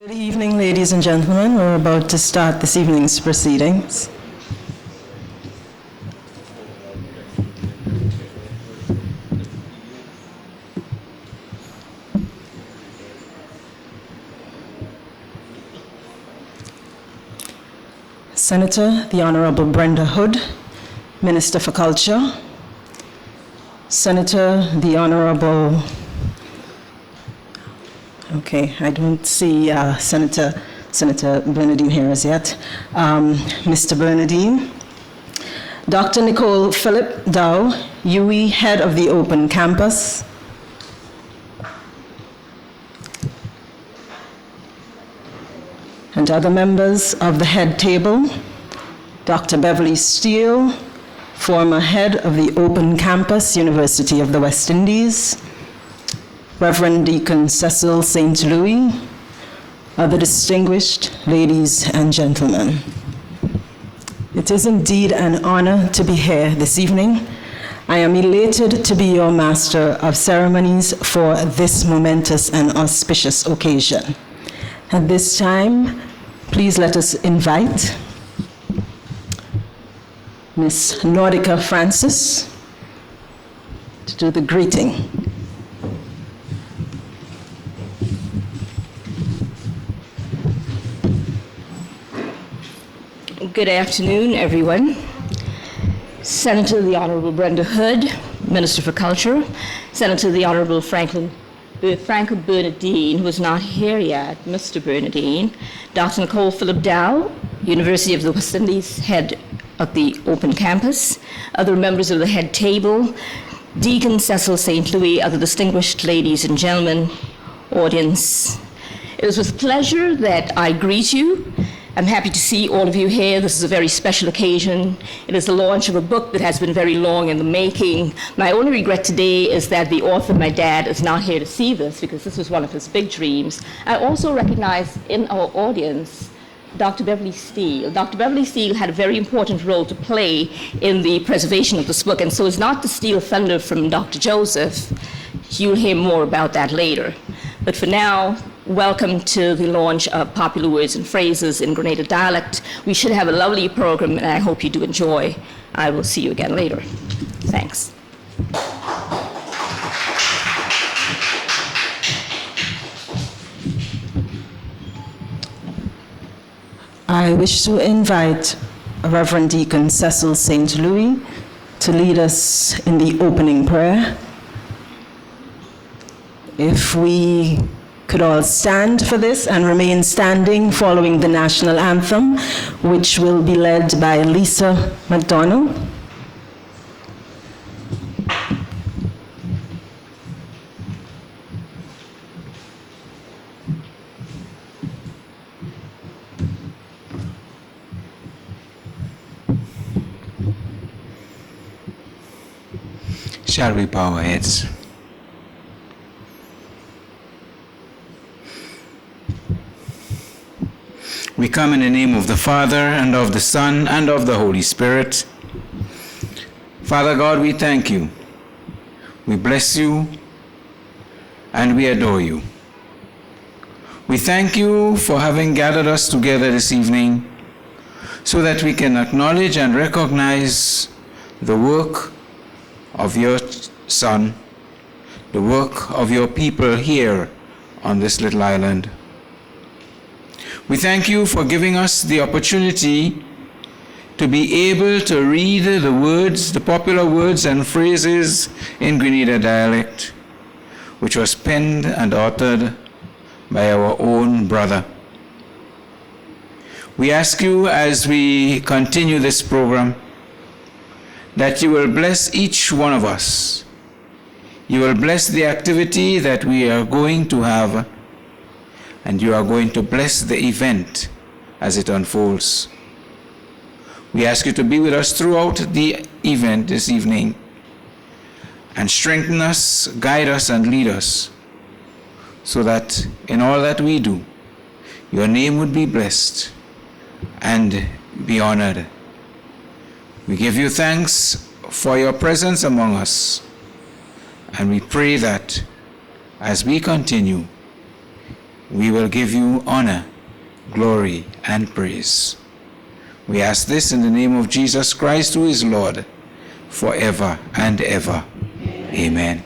Good evening, ladies and gentlemen. We're about to start this evening's proceedings. Senator, the Honorable Brenda Hood, Minister for Culture. Senator, the Honorable... Okay, I don't see Senator Bernadine here as yet. Mr. Bernadine. Dr. Nicole Philip Dow, UE, Head of the Open Campus. And other members of the head table. Dr. Beverly Steele, former Head of the Open Campus, University of the West Indies. Reverend Deacon Cecil St. Louis, other distinguished ladies and gentlemen. It is indeed an honor to be here this evening. I am elated to be your master of ceremonies for this momentous and auspicious occasion. At this time, please let us invite Miss Nordica Francis to do the greeting. Good afternoon, everyone. Senator the Honorable Brenda Hood, Minister for Culture, Senator the Honorable Franco Bernadine, who is not here yet, Mr. Bernadine, Dr. Nicole Philip Dow, University of the West Indies, Head of the Open Campus, other members of the head table, Deacon Cecil St. Louis, other distinguished ladies and gentlemen, audience. It is with pleasure that I greet you. I'm happy to see all of you here. This is a very special occasion. It is the launch of a book that has been very long in the making. My only regret today is that the author, my dad, is not here to see this because this was one of his big dreams. I also recognize in our audience Dr. Beverly Steele. Dr. Beverly Steele had a very important role to play in the preservation of this book, and so it's not to steal thunder from Dr. Joseph. You'll hear more about that later. But for now, welcome to the launch of Popular Words and Phrases in Grenada Dialect. We should have a lovely program, and I hope you do enjoy. I will see you again later. Thanks. I wish to invite Reverend Deacon Cecil St. Louis to lead us in the opening prayer. If we could all stand for this and remain standing following the national anthem, which will be led by Lisa McDonald. Shall we bow our heads? We come in the name of the Father, and of the Son, and of the Holy Spirit. Father God, we thank you. We bless you, and we adore you. We thank you for having gathered us together this evening so that we can acknowledge and recognize the work of your Son, the work of your people here on this little island. We thank you for giving us the opportunity to be able to read the words, the popular words and phrases in Grenada dialect, which was penned and authored by our own brother. We ask you as we continue this program that you will bless each one of us. You will bless the activity that we are going to have, and you are going to bless the event as it unfolds. We ask you to be with us throughout the event this evening and strengthen us, guide us, and lead us so that in all that we do, your name would be blessed and be honored. We give you thanks for your presence among us, and we pray that as we continue, we will give you honor, glory, and praise. We ask this in the name of Jesus Christ, who is Lord, forever and ever. Amen.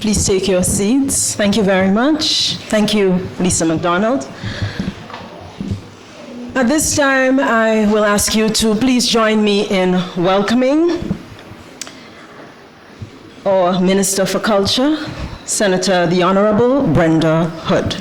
Please take your seats. Thank you very much. Thank you, Lisa McDonald. At this time, I will ask you to please join me in welcoming our Minister for Culture, Senator the Honorable Brenda Hood.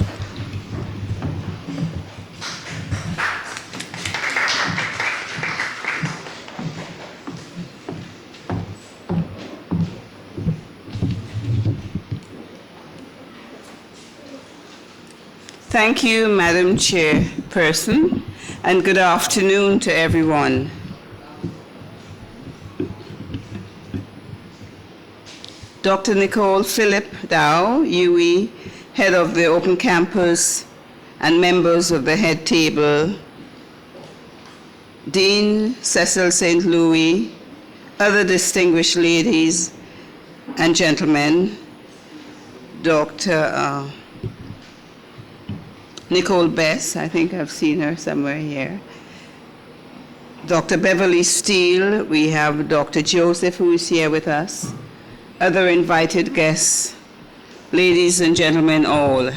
Thank you, Madam Chairperson, and good afternoon to everyone. Dr. Nicole Philip Dow, UE, head of the Open Campus and members of the head table, Dean Cecil St. Louis, other distinguished ladies and gentlemen, Dr. Nicole Bess, I think I've seen her somewhere here. Dr. Beverly Steele, we have Dr. Joseph, who is here with us, other invited guests, ladies and gentlemen all.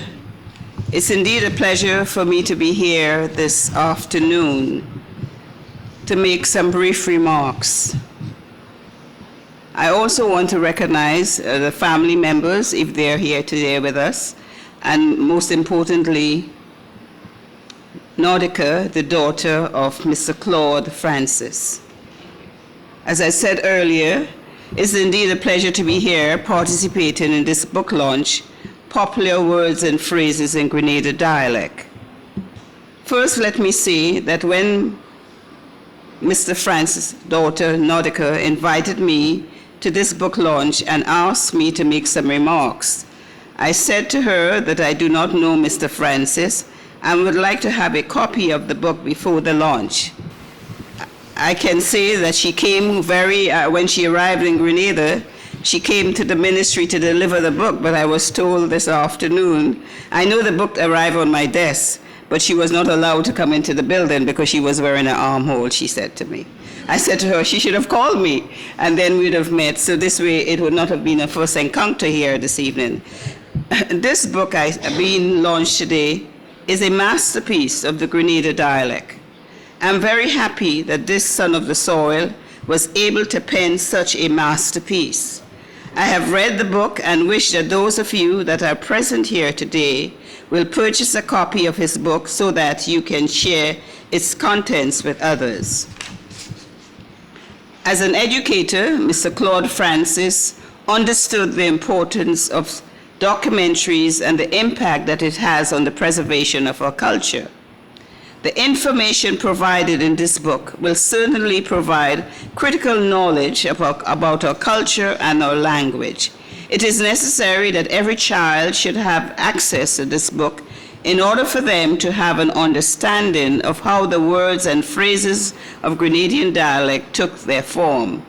It's indeed a pleasure for me to be here this afternoon to make some brief remarks. I also want to recognize the family members, if they're here today with us, and most importantly, Nordica, the daughter of Mr. Claude Francis. As I said earlier, it's indeed a pleasure to be here participating in this book launch, Popular Words and Phrases in Grenada Dialect. First, let me say that when Mr. Francis' daughter, Nordica, invited me to this book launch and asked me to make some remarks, I said to her that I do not know Mr. Francis and would like to have a copy of the book before the launch. I can say that she came when she arrived in Grenada, she came to the ministry to deliver the book, but I was told this afternoon, I know the book arrived on my desk, but she was not allowed to come into the building because she was wearing an armhole, she said to me. I said to her, she should have called me, and then we'd have met, so this way it would not have been a first encounter here this evening. This book being launched today is a masterpiece of the Grenada dialect. I'm very happy that this son of the soil was able to pen such a masterpiece. I have read the book and wish that those of you that are present here today will purchase a copy of his book so that you can share its contents with others. As an educator, Mr. Claude Francis understood the importance of documentaries and the impact that it has on the preservation of our culture. The information provided in this book will certainly provide critical knowledge about our culture and our language. It is necessary that every child should have access to this book in order for them to have an understanding of how the words and phrases of Grenadian dialect took their form.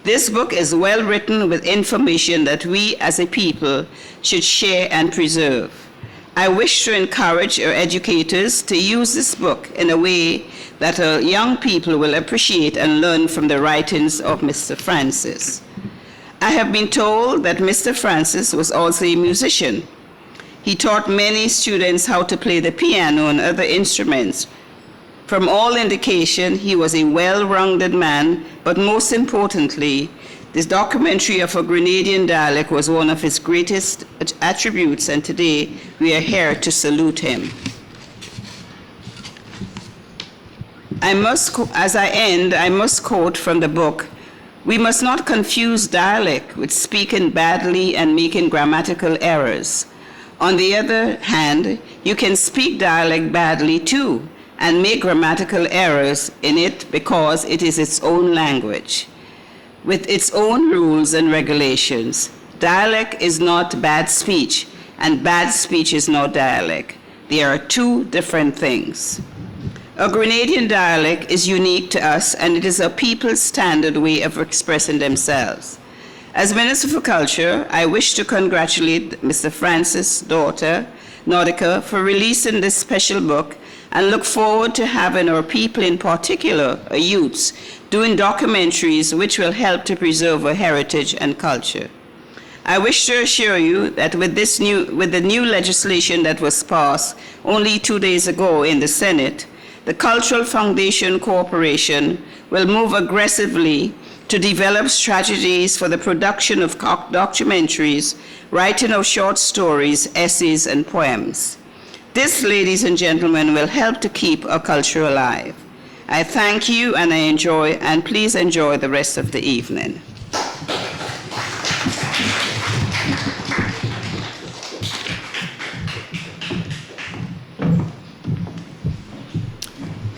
This book is well written with information that we as a people should share and preserve. I wish to encourage our educators to use this book in a way that our young people will appreciate and learn from the writings of Mr. Francis. I have been told that Mr. Francis was also a musician. He taught many students how to play the piano and other instruments. From all indication, he was a well-rounded man, but most importantly, this documentary of a Grenadian dialect was one of his greatest attributes, and today we are here to salute him. As I end, I must quote from the book, "We must not confuse dialect with speaking badly and making grammatical errors. On the other hand, you can speak dialect badly too and make grammatical errors in it because it is its own language, with its own rules and regulations. Dialect is not bad speech, and bad speech is not dialect. They are two different things. A Grenadian dialect is unique to us, and it is a people's standard way of expressing themselves. As Minister for Culture, I wish to congratulate Mr. Francis' daughter, Nordica, for releasing this special book, and look forward to having our people, in particular our youths, doing documentaries which will help to preserve our heritage and culture. I wish to assure you that with the new legislation that was passed only 2 days ago in the Senate, the Cultural Foundation Corporation will move aggressively to develop strategies for the production of documentaries, writing of short stories, essays, and poems. This, ladies and gentlemen, will help to keep our culture alive. I thank you, and please enjoy the rest of the evening.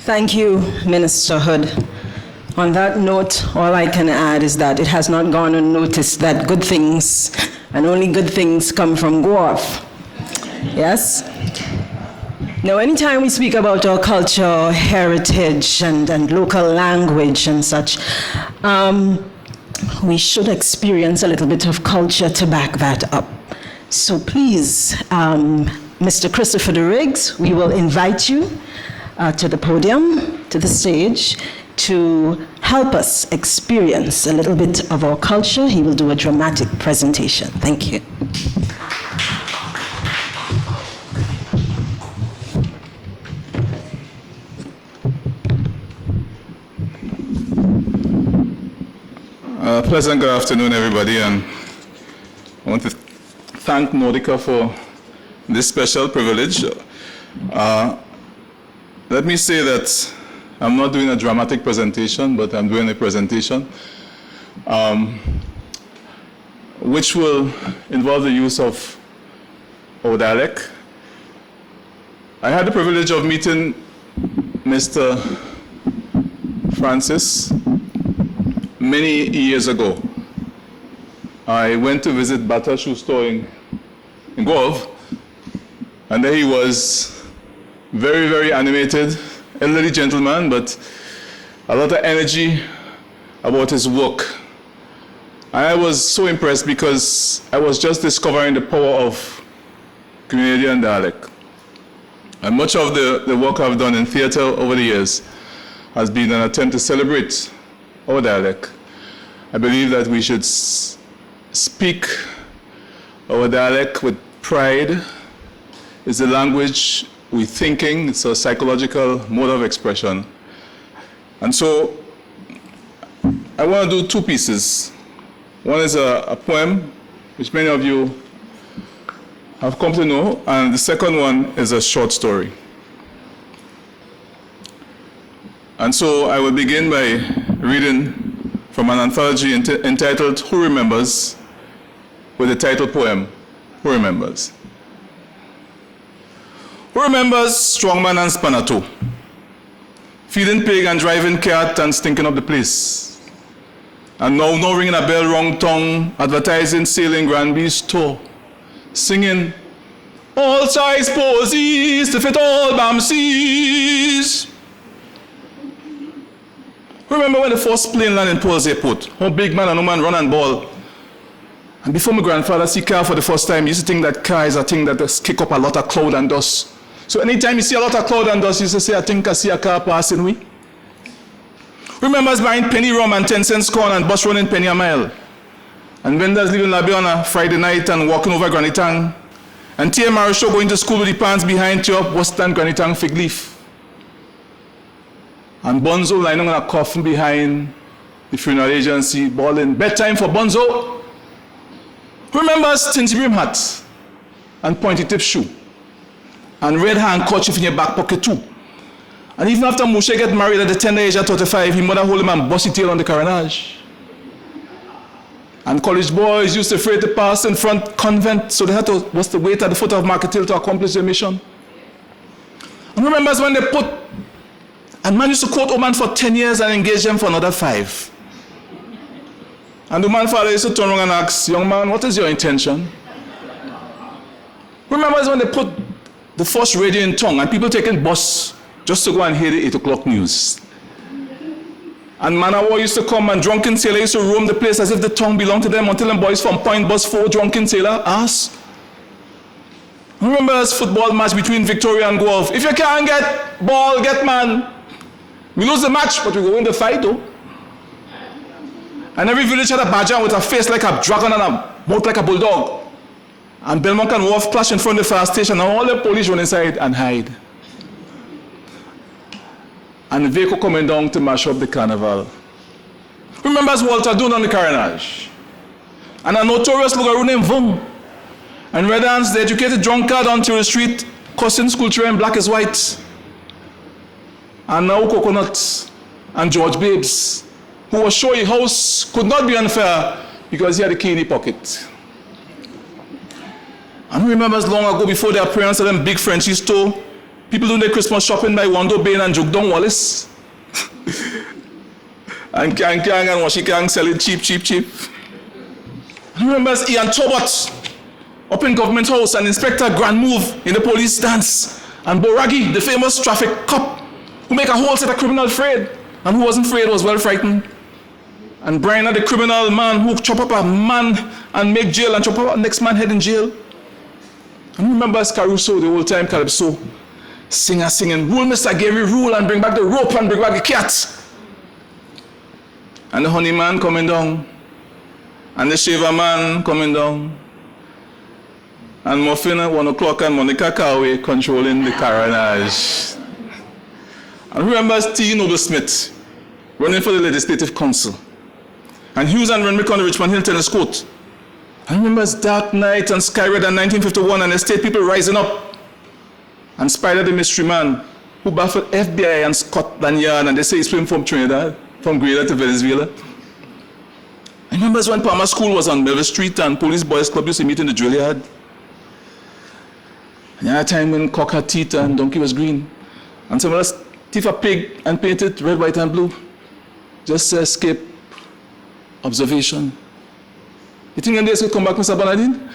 Thank you, Minister Hood. On that note, all I can add is that it has not gone unnoticed that good things, and only good things, come from Guelph. Yes? Now, anytime we speak about our culture, heritage, and local language and such, we should experience a little bit of culture to back that up. So please, Mr. Christopher de Riggs, we will invite you to the podium, to the stage, to help us experience a little bit of our culture. He will do a dramatic presentation. Thank you. Pleasant good afternoon, everybody, and I want to thank Nordica for this special privilege. Let me say that I'm not doing a dramatic presentation, but I'm doing a presentation which will involve the use of our dialect. I had the privilege of meeting Mr. Francis many years ago. I went to visit Bata Shoe Store in Guelph, and there he was, very, very animated, elderly gentleman, but a lot of energy about his work. I was so impressed because I was just discovering the power of Grenadian dialect. And much of the work I've done in theater over the years has been an attempt to celebrate our dialect. I believe that we should speak our dialect with pride. It's a language we're thinking, it's a psychological mode of expression. And so I want to do two pieces. One is a poem, which many of you have come to know, and the second one is a short story. And so I will begin by reading from an anthology entitled Who Remembers, with the title poem, Who Remembers? Who remembers Strongman and Spanato? Feeding pig and driving cat and stinking up the place. And now ringing a bell wrong tongue, advertising sailing Granby's store. Singing, all size posies to fit all Bamsees. Remember when the first plane landed in Paul's Airport? How big man and woman run and ball. And before my grandfather see car for the first time, he used to think that car is a thing that just kick up a lot of cloud and dust. So anytime you see a lot of cloud and dust, you used to say, I think I see a car passing we. Remember us buying penny rum and 10 cents corn and bus running penny a mile. And vendors leaving Labi on a Friday night and walking over Granitang. And Tia Marisho going to school with the pants behind Tiop, Western Granitang fig leaf. And Bonzo lying on a coffin behind the funeral agency, bawling, bedtime for Bonzo. Remember Stinty brim hat and pointy tip shoe. And red handkerchief in your back pocket too. And even after Moshe get married at the tender age of 35, his mother hold him and bust his tail on the carnage. And college boys used to afraid to pass in front convent, so they had to wait at the foot of Market Hill to accomplish their mission. And remember when they put, and man used to court Oman for 10 years and engage them for another 5. And the man father used to turn around and ask, young man, what is your intention? Remember when they put the first radio in tongue and people taking bus just to go and hear the 8 o'clock news. And man of war used to come and drunken sailor used to roam the place as if the tongue belonged to them until them boys from Point Bus 4 drunken sailor asked. Remember this football match between Victoria and Guelph. If you can't get ball, get man. We lose the match, but we go win the fight though. And every village had a badger with a face like a dragon and a mouth like a bulldog. And Belmont and Wharf clash in front of the fire station and all the police run inside and hide. And the vehicle coming down to mash up the carnival. Remember Walter doing on the carnage? And a notorious Lugaru named Vung. And Red Hands, the educated drunkard on Terrace Street, cussing school children black as white. And now Coconut and George Babes, who was sure his house could not be unfair because he had a key in his pocket. And remember as long ago before the appearance of them big Frenchy store, people doing their Christmas shopping by Wando Bain and Jugdong Wallace. And Kang Kang and Washi Kang selling cheap. And remember Ian Tobot up in Government House and Inspector Grand Move in the police dance. And Boragi, the famous traffic cop, who make a whole set of criminals afraid. And who wasn't afraid was well frightened. And Brian, the criminal man who chop up a man and make jail and chop up a next man head in jail. And remember Caruso, the old time Calypso, singer singing, rule Mr. Gary, rule and bring back the rope and bring back the cat. And the honey man coming down. And the shaver man coming down. And Muffin at 1 o'clock and Monica Carway controlling the carnage. And remember T. Noble Smith running for the Legislative Council. And Hughes and Renwick on the Richmond Hill tennis court. And remember Dark Night and Sky Red and 1951 and estate people rising up. And Spider the mystery man who baffled FBI and Scotland Yard and they say he's from Trinidad, from Grenada to Venezuela. I remember when Palmer School was on Melville Street and Police Boys Club used to meet in the drill yard. And there was a time when cock had teeth and donkey was green. And some of us thief a pig and paint it red, white and blue. Just to escape observation. You think one day could come back, Mr. Bernardine?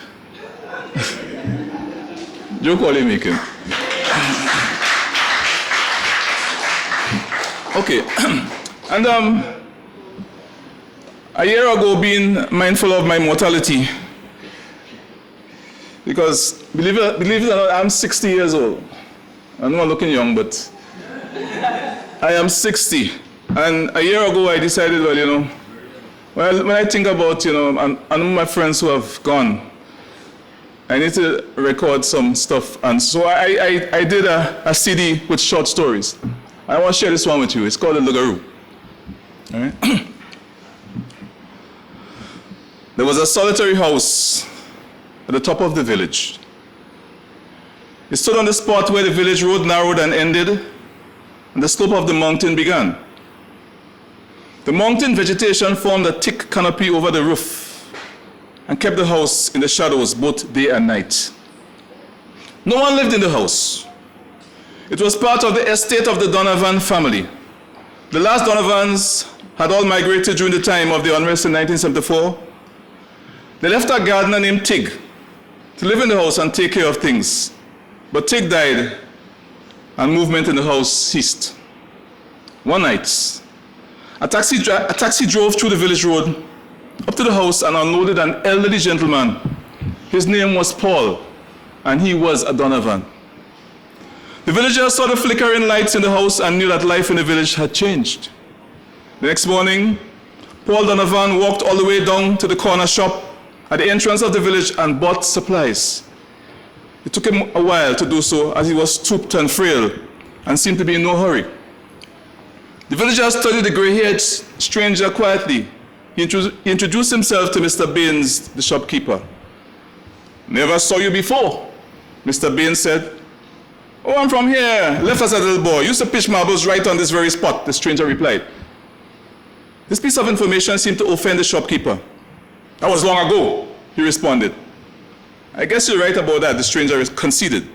Joke all you making. Okay. And a year ago, being mindful of my mortality, because believe it or not, I'm 60 years old. I'm not looking young, but I am 60. And a year ago, I decided, well, you know, when I think about, you know, and my friends who have gone, I need to record some stuff. And so I did a CD with short stories. I want to share this one with you. It's called The Lugaroo. All right? There was a solitary house at the top of the village. It stood on the spot where the village road narrowed and ended, and the slope of the mountain began. The mountain vegetation formed a thick canopy over the roof and kept the house in the shadows both day and night. No one lived in the house. It was part of the estate of the Donovan family. The last Donovans had all migrated during the time of the unrest in 1974. They left a gardener named Tig to live in the house and take care of things. But Tig died and movement in the house ceased. One night, a taxi drove through the village road up to the house and unloaded an elderly gentleman. His name was Paul, and he was a Donovan. The villagers saw the flickering lights in the house and knew that life in the village had changed. The next morning, Paul Donovan walked all the way down to the corner shop at the entrance of the village and bought supplies. It took him a while to do so, as he was stooped and frail and seemed to be in no hurry. The villagers studied the gray-haired stranger quietly. He introduced himself to Mr. Baines, the shopkeeper. "Never saw you before," Mr. Baines said. "Oh, I'm from here. Left as a little boy. Used to pitch marbles right on this very spot," the stranger replied. This piece of information seemed to offend the shopkeeper. "That was long ago," he responded. "I guess you're right about that," the stranger conceded.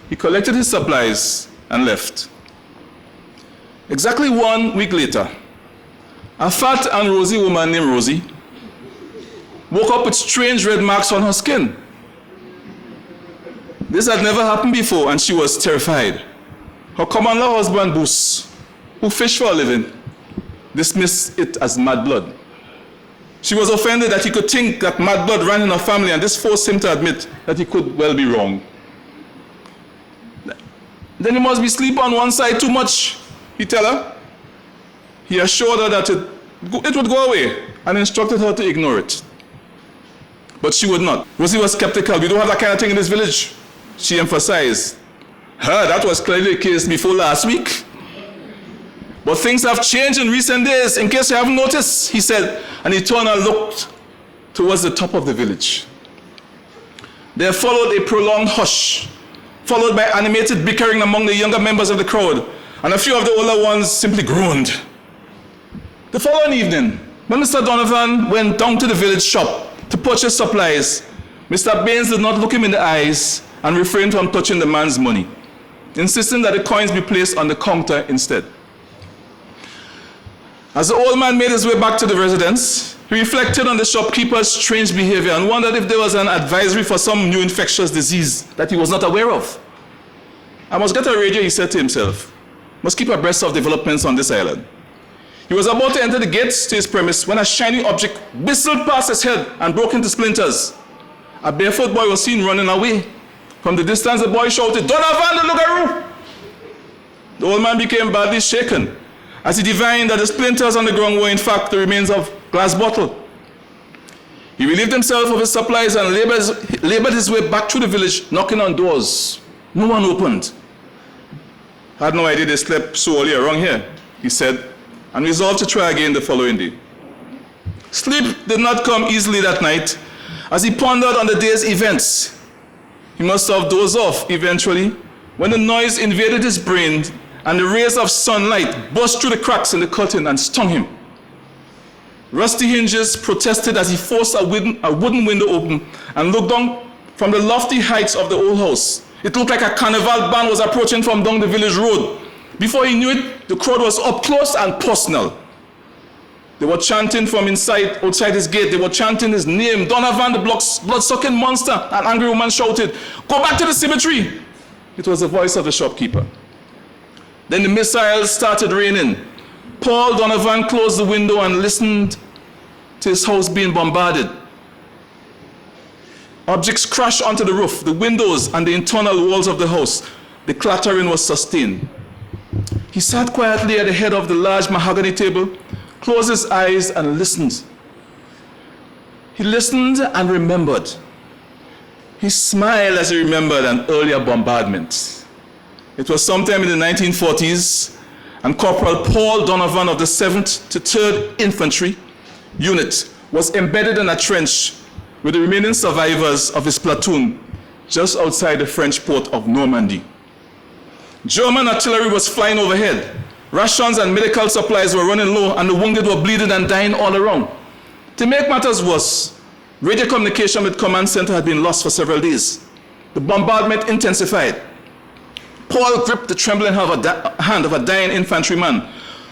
He collected his supplies and left. Exactly 1 week later, a fat and rosy woman named Rosie woke up with strange red marks on her skin. This had never happened before, and she was terrified. Her common-law husband, Boos, who fished for a living, dismissed it as mad blood. She was offended that he could think that mad blood ran in her family, and this forced him to admit that he could well be wrong. "Then you must be sleep on one side too much," he tell her. He assured her that it would go away and instructed her to ignore it. But she would not. Rosie was skeptical. "We don't have that kind of thing in this village," she emphasized. That was clearly the case before last week. "But things have changed in recent days, in case you haven't noticed," he said, and he turned and looked towards the top of the village. There followed a prolonged hush, followed by animated bickering among the younger members of the crowd, and a few of the older ones simply groaned. The following evening, when Mr. Donovan went down to the village shop to purchase supplies, Mr. Baines did not look him in the eyes and refrained from touching the man's money, insisting that the coins be placed on the counter instead. As the old man made his way back to the residence, he reflected on the shopkeeper's strange behavior and wondered if there was an advisory for some new infectious disease that he was not aware of. "I must get a radio," he said to himself. "Must keep abreast of developments on this island." He was about to enter the gates to his premise when a shiny object whistled past his head and broke into splinters. A barefoot boy was seen running away. From the distance, the boy shouted, "Donovan the Lugaroo!" The old man became badly shaken as he divined that the splinters on the ground were in fact the remains of a glass bottle. He relieved himself of his supplies and labored his way back through the village, knocking on doors. No one opened. "I had no idea they slept so early around here," he said, and resolved to try again the following day. Sleep did not come easily that night as he pondered on the day's events. He must have dozed off eventually when the noise invaded his brain and the rays of sunlight burst through the cracks in the curtain and stung him. Rusty hinges protested as he forced a wooden window open and looked down from the lofty heights of the old house. It looked like a carnival band was approaching from down the village road. Before he knew it, the crowd was up close and personal. They were chanting from outside his gate. They were chanting his name, "Donovan, the blood-sucking monster." An angry woman shouted, "Go back to the cemetery." It was the voice of the shopkeeper. Then the missiles started raining. Paul Donovan closed the window and listened to his house being bombarded. Objects crashed onto the roof, the windows, and the internal walls of the house. The clattering was sustained. He sat quietly at the head of the large mahogany table, closed his eyes, and listened. He listened and remembered. He smiled as he remembered an earlier bombardment. It was sometime in the 1940s, and Corporal Paul Donovan of the 7th to 3rd Infantry Unit was embedded in a trench with the remaining survivors of his platoon just outside the French port of Normandy. German artillery was flying overhead. Rations and medical supplies were running low, and the wounded were bleeding and dying all around. To make matters worse, radio communication with command center had been lost for several days. The bombardment intensified. Paul gripped the trembling hand of a dying infantryman,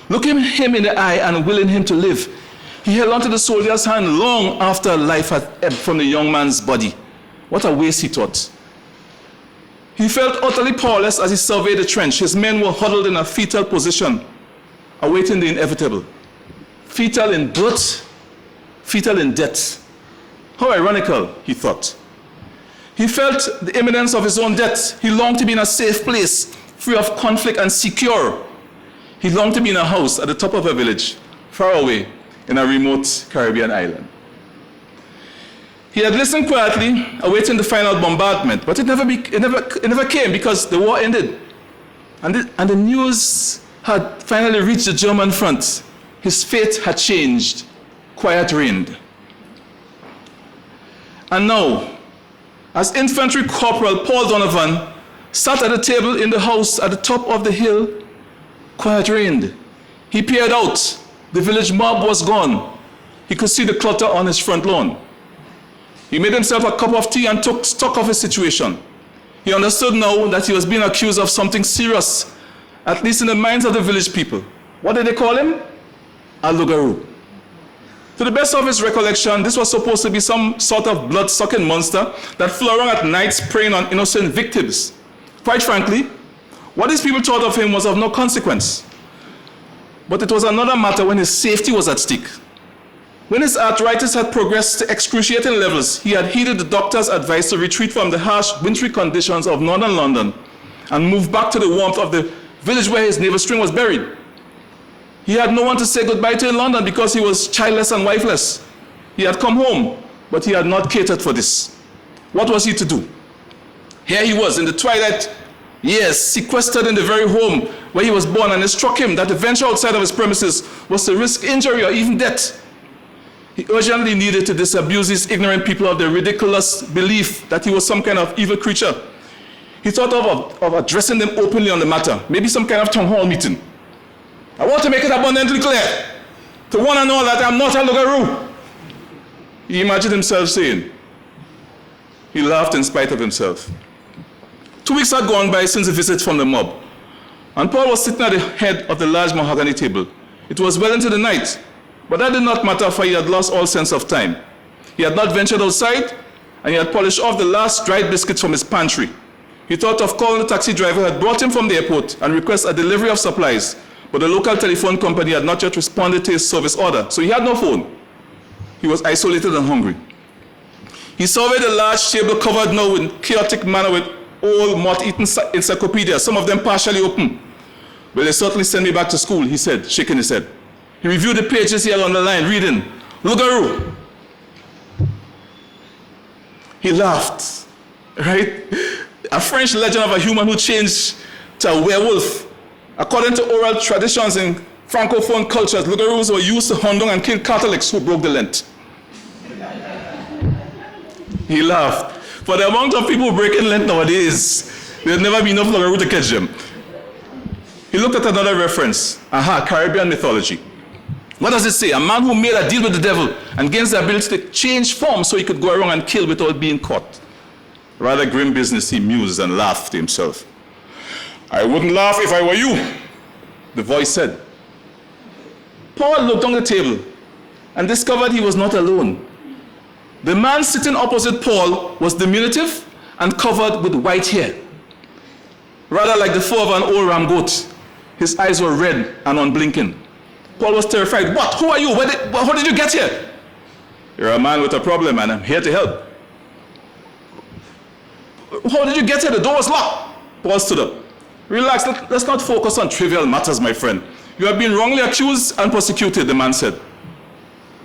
looking him in the eye and willing him to live. He held onto the soldier's hand long after life had ebbed from the young man's body. What a waste, he thought. He felt utterly powerless as he surveyed the trench. His men were huddled in a fetal position, awaiting the inevitable. Fetal in birth, fetal in death. How ironical, he thought. He felt the imminence of his own death. He longed to be in a safe place, free of conflict and secure. He longed to be in a house at the top of a village, far away, in a remote Caribbean island. He had listened quietly, awaiting the final bombardment, but it never came because the war ended. And the news had finally reached the German front. His fate had changed. Quiet reigned. And now, as Infantry Corporal Paul Donovan sat at a table in the house at the top of the hill, quiet reigned. He peered out. The village mob was gone. He could see the clutter on his front lawn. He made himself a cup of tea and took stock of his situation. He understood now that he was being accused of something serious, at least in the minds of the village people. What did they call him? A Lugaroo. To the best of his recollection, this was supposed to be some sort of blood-sucking monster that flew around at night preying on innocent victims. Quite frankly, what these people thought of him was of no consequence. But it was another matter when his safety was at stake. When his arthritis had progressed to excruciating levels, he had heeded the doctor's advice to retreat from the harsh wintry conditions of northern London and move back to the warmth of the village where his navel string was buried. He had no one to say goodbye to in London because he was childless and wifeless. He had come home, but he had not catered for this. What was he to do? Here he was in the twilight years, sequestered in the very home where he was born, and it struck him that the venture outside of his premises was to risk injury or even death. He urgently needed to disabuse these ignorant people of their ridiculous belief that he was some kind of evil creature. He thought of addressing them openly on the matter, maybe some kind of town hall meeting. I want to make it abundantly clear to one and all that I'm not a Lugaroo. He imagined himself saying. He laughed in spite of himself. 2 weeks had gone by since the visit from the mob, and Paul was sitting at the head of the large mahogany table. It was well into the night, but that did not matter, for he had lost all sense of time. He had not ventured outside, and he had polished off the last dried biscuits from his pantry. He thought of calling the taxi driver who had brought him from the airport and request a delivery of supplies, but the local telephone company had not yet responded to his service order, so he had no phone. He was isolated and hungry. He surveyed the large table covered now in chaotic manner with old moth-eaten encyclopedias, some of them partially open. Well, they certainly send me back to school, he said, shaking his head. He reviewed the pages he had on the line, reading, Lugaroo. He laughed, right? A French legend of a human who changed to a werewolf. According to oral traditions in Francophone cultures, Lugaroos were used to hunt down and kill Catholics who broke the Lent. He laughed. For the amount of people breaking Lent nowadays, there'd never be enough Lugaroo to catch them. He looked at another reference. Aha, Caribbean mythology. What does it say? A man who made a deal with the devil and gains the ability to change form so he could go around and kill without being caught. Rather grim business, he mused and laughed to himself. I wouldn't laugh if I were you, the voice said. Paul looked on the table and discovered he was not alone. The man sitting opposite Paul was diminutive and covered with white hair. Rather like the fur of an old ram goat, his eyes were red and unblinking. Paul was terrified. What? Who are you? How did you get here? You're a man with a problem and I'm here to help. How did you get here? The door was locked. Paul stood up. Relax, let's not focus on trivial matters, my friend. You have been wrongly accused and persecuted, the man said.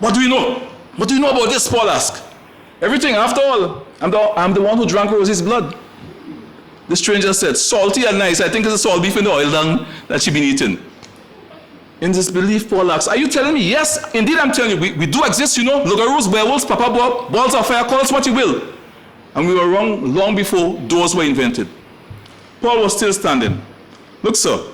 What do you know? What do you know about this? Paul asked. Everything. After all, I'm the one who drank Rosie's blood. The stranger said, salty and nice. I think it's a salt beef in the oil dung that she'd been eating. In disbelief, Paul asked, are you telling me? Yes, indeed I'm telling you. We do exist, you know. Lugaroos, werewolves, papa balls of fire, call us what you will. And we were wrong long before doors were invented. Paul was still standing. Look, sir,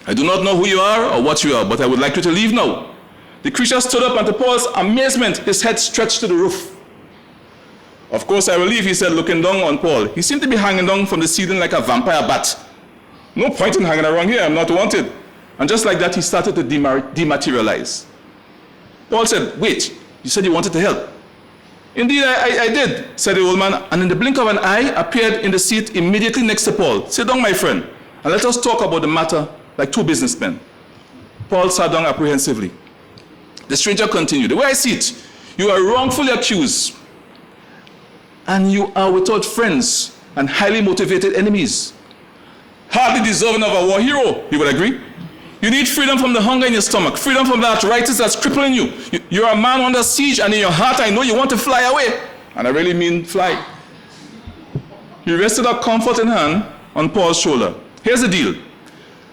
I do not know who you are or what you are, but I would like you to leave now. The creature stood up, and to Paul's amazement, his head stretched to the roof. Of course I will leave, he said, looking down on Paul. He seemed to be hanging down from the ceiling like a vampire bat. No point in hanging around here, I'm not wanted. And just like that, he started to dematerialize. Paul said, wait, you said you wanted to help. Indeed, I did, said the old man, and in the blink of an eye appeared in the seat immediately next to Paul. Sit down, my friend, and let us talk about the matter like two businessmen. Paul sat down apprehensively. The stranger continued, the way I see it, You are wrongfully accused. And you are without friends and highly motivated enemies. Hardly deserving of a war hero, you would agree? You need freedom from the hunger in your stomach, freedom from the arthritis that's crippling you. You're a man under siege, and in your heart I know you want to fly away. And I really mean fly. He rested a comforting hand on Paul's shoulder. Here's the deal.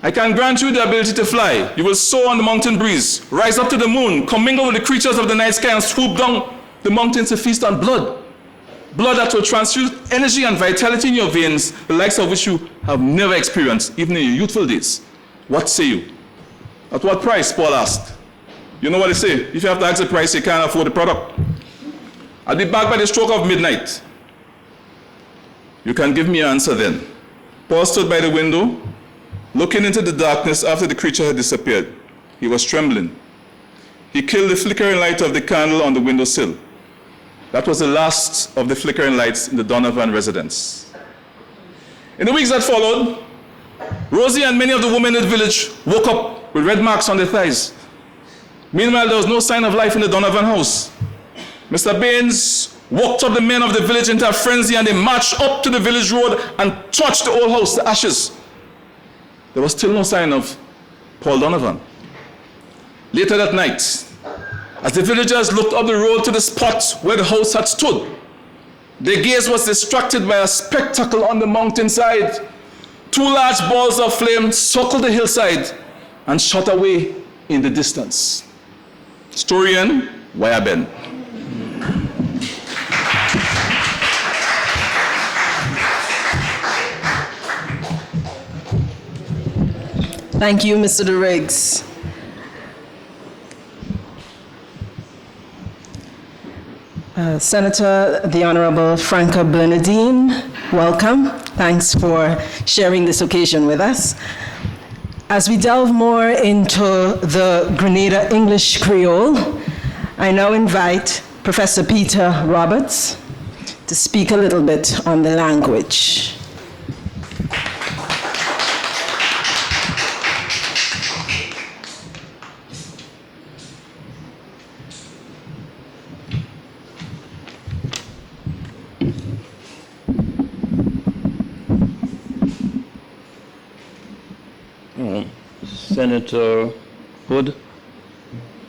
I can grant you the ability to fly. You will soar on the mountain breeze, rise up to the moon, commingle with the creatures of the night sky, and swoop down the mountains to feast on blood. Blood that will transfuse energy and vitality in your veins, the likes of which you have never experienced, even in your youthful days. What say you? At what price? Paul asked. You know what they say? If you have to ask the price, you can't afford the product. I'll be back by the stroke of midnight. You can give me an answer then. Paul stood by the window, looking into the darkness after the creature had disappeared. He was trembling. He killed the flickering light of the candle on the windowsill. That was the last of the flickering lights in the Donovan residence. In the weeks that followed, Rosie and many of the women in the village woke up with red marks on their thighs. Meanwhile, there was no sign of life in the Donovan house. Mr. Baines walked up the men of the village into a frenzy, and they marched up to the village road and torched the old house to ashes. There was still no sign of Paul Donovan. Later that night, as the villagers looked up the road to the spot where the house had stood, their gaze was distracted by a spectacle on the mountainside. Two large balls of flame circled the hillside and shot away in the distance. Story end, Wire Ben. Thank you, Mr. De Riggs. Senator, the Honorable Franca Bernardine, welcome. Thanks for sharing this occasion with us. As we delve more into the Grenada English Creole, I now invite Professor Peter Roberts to speak a little bit on the language. Senator Hood,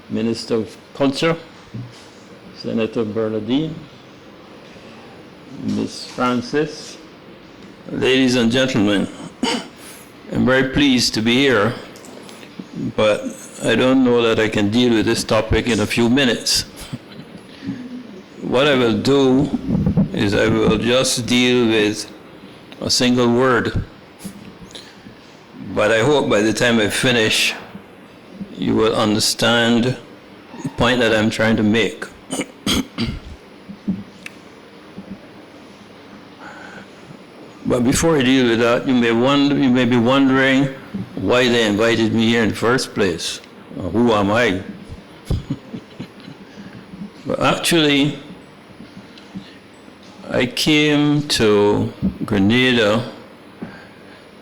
Minister of Culture, Senator Bernardine, Ms. Francis, ladies and gentlemen, I'm very pleased to be here, but I don't know that I can deal with this topic in a few minutes. What I will do is I will just deal with a single word. But I hope by the time I finish, you will understand the point that I'm trying to make. But before I deal with that, you may be wondering why they invited me here in the first place. Who am I? Well, actually, I came to Grenada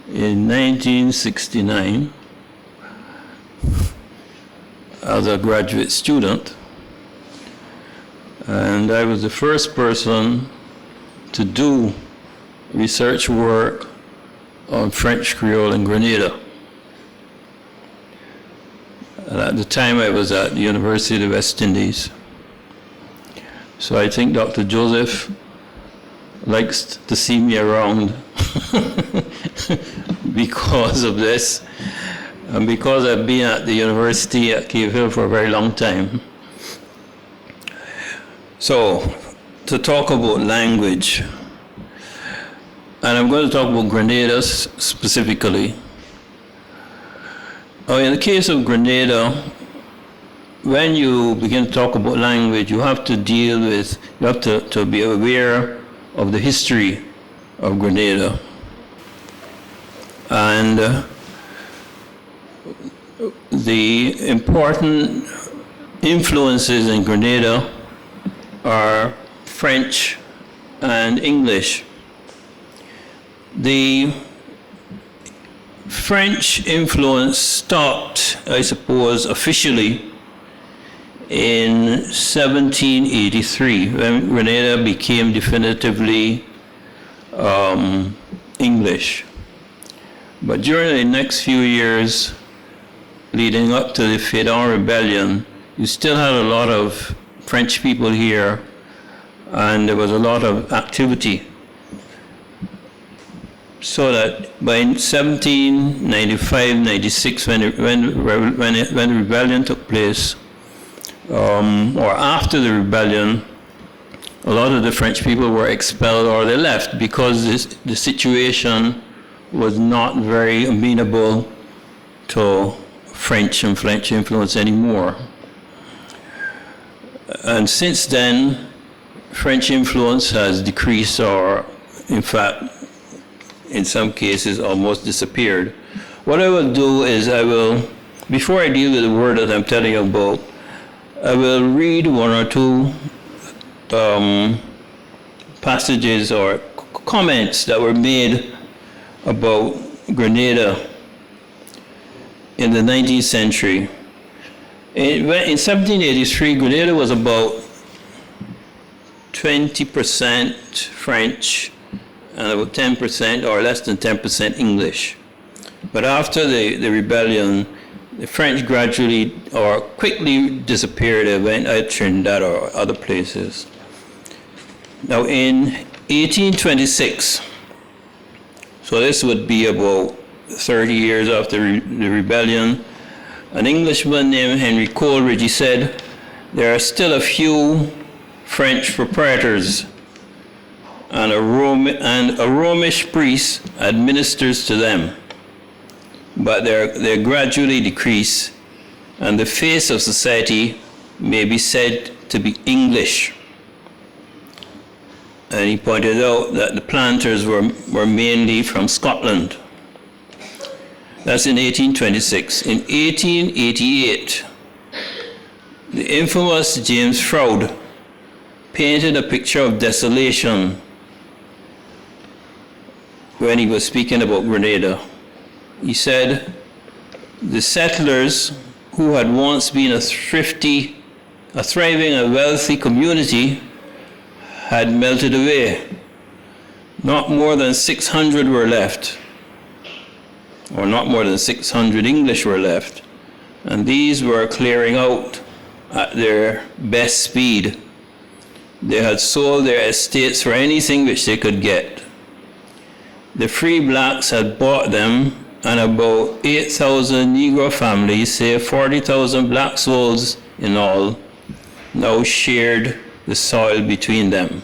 in 1969 as a graduate student, and I was the first person to do research work on French Creole in Grenada. And at the time I was at the University of the West Indies. So I think Dr. Joseph likes to see me around because of this, and because I've been at the university at Cave Hill for a very long time. So, to talk about language, and I'm going to talk about Grenada specifically. In the case of Grenada, when you begin to talk about language, you have to to be aware of the history of Grenada. And the important influences in Grenada are French and English. The French influence stopped, I suppose, officially in 1783, when Grenada became definitively English. But during the next few years, leading up to the Fédon Rebellion, you still had a lot of French people here, and there was a lot of activity. So that by 1795-96, when the rebellion took place, or after the rebellion, a lot of the French people were expelled or they left because the situation was not very amenable to French and French influence anymore. And since then, French influence has decreased, or in fact, in some cases almost disappeared. What I will do is before I deal with the word that I'm telling you about, I will read one or two passages or comments that were made about Grenada in the 19th century. In 1783, Grenada was about 20% French and about 10% or less than 10% English. But after the rebellion, the French gradually or quickly disappeared. They went out Trinidad or other places. Now in 1826, so this would be about 30 years after the rebellion, an Englishman named Henry Coleridge, he said, there are still a few French proprietors, and a Romish priest administers to them, but they gradually decrease, and the face of society may be said to be English. And he pointed out that the planters were mainly from Scotland. That's in 1826. In 1888, the infamous James Froude painted a picture of desolation when he was speaking about Grenada. He said, the settlers who had once been a thriving and wealthy community had melted away. Not more than 600 were left, or not more than 600 English were left, and these were clearing out at their best speed. They had sold their estates for anything which they could get. The free blacks had bought them, and about 8,000 Negro families, say 40,000 black souls in all, now shared the soil between them.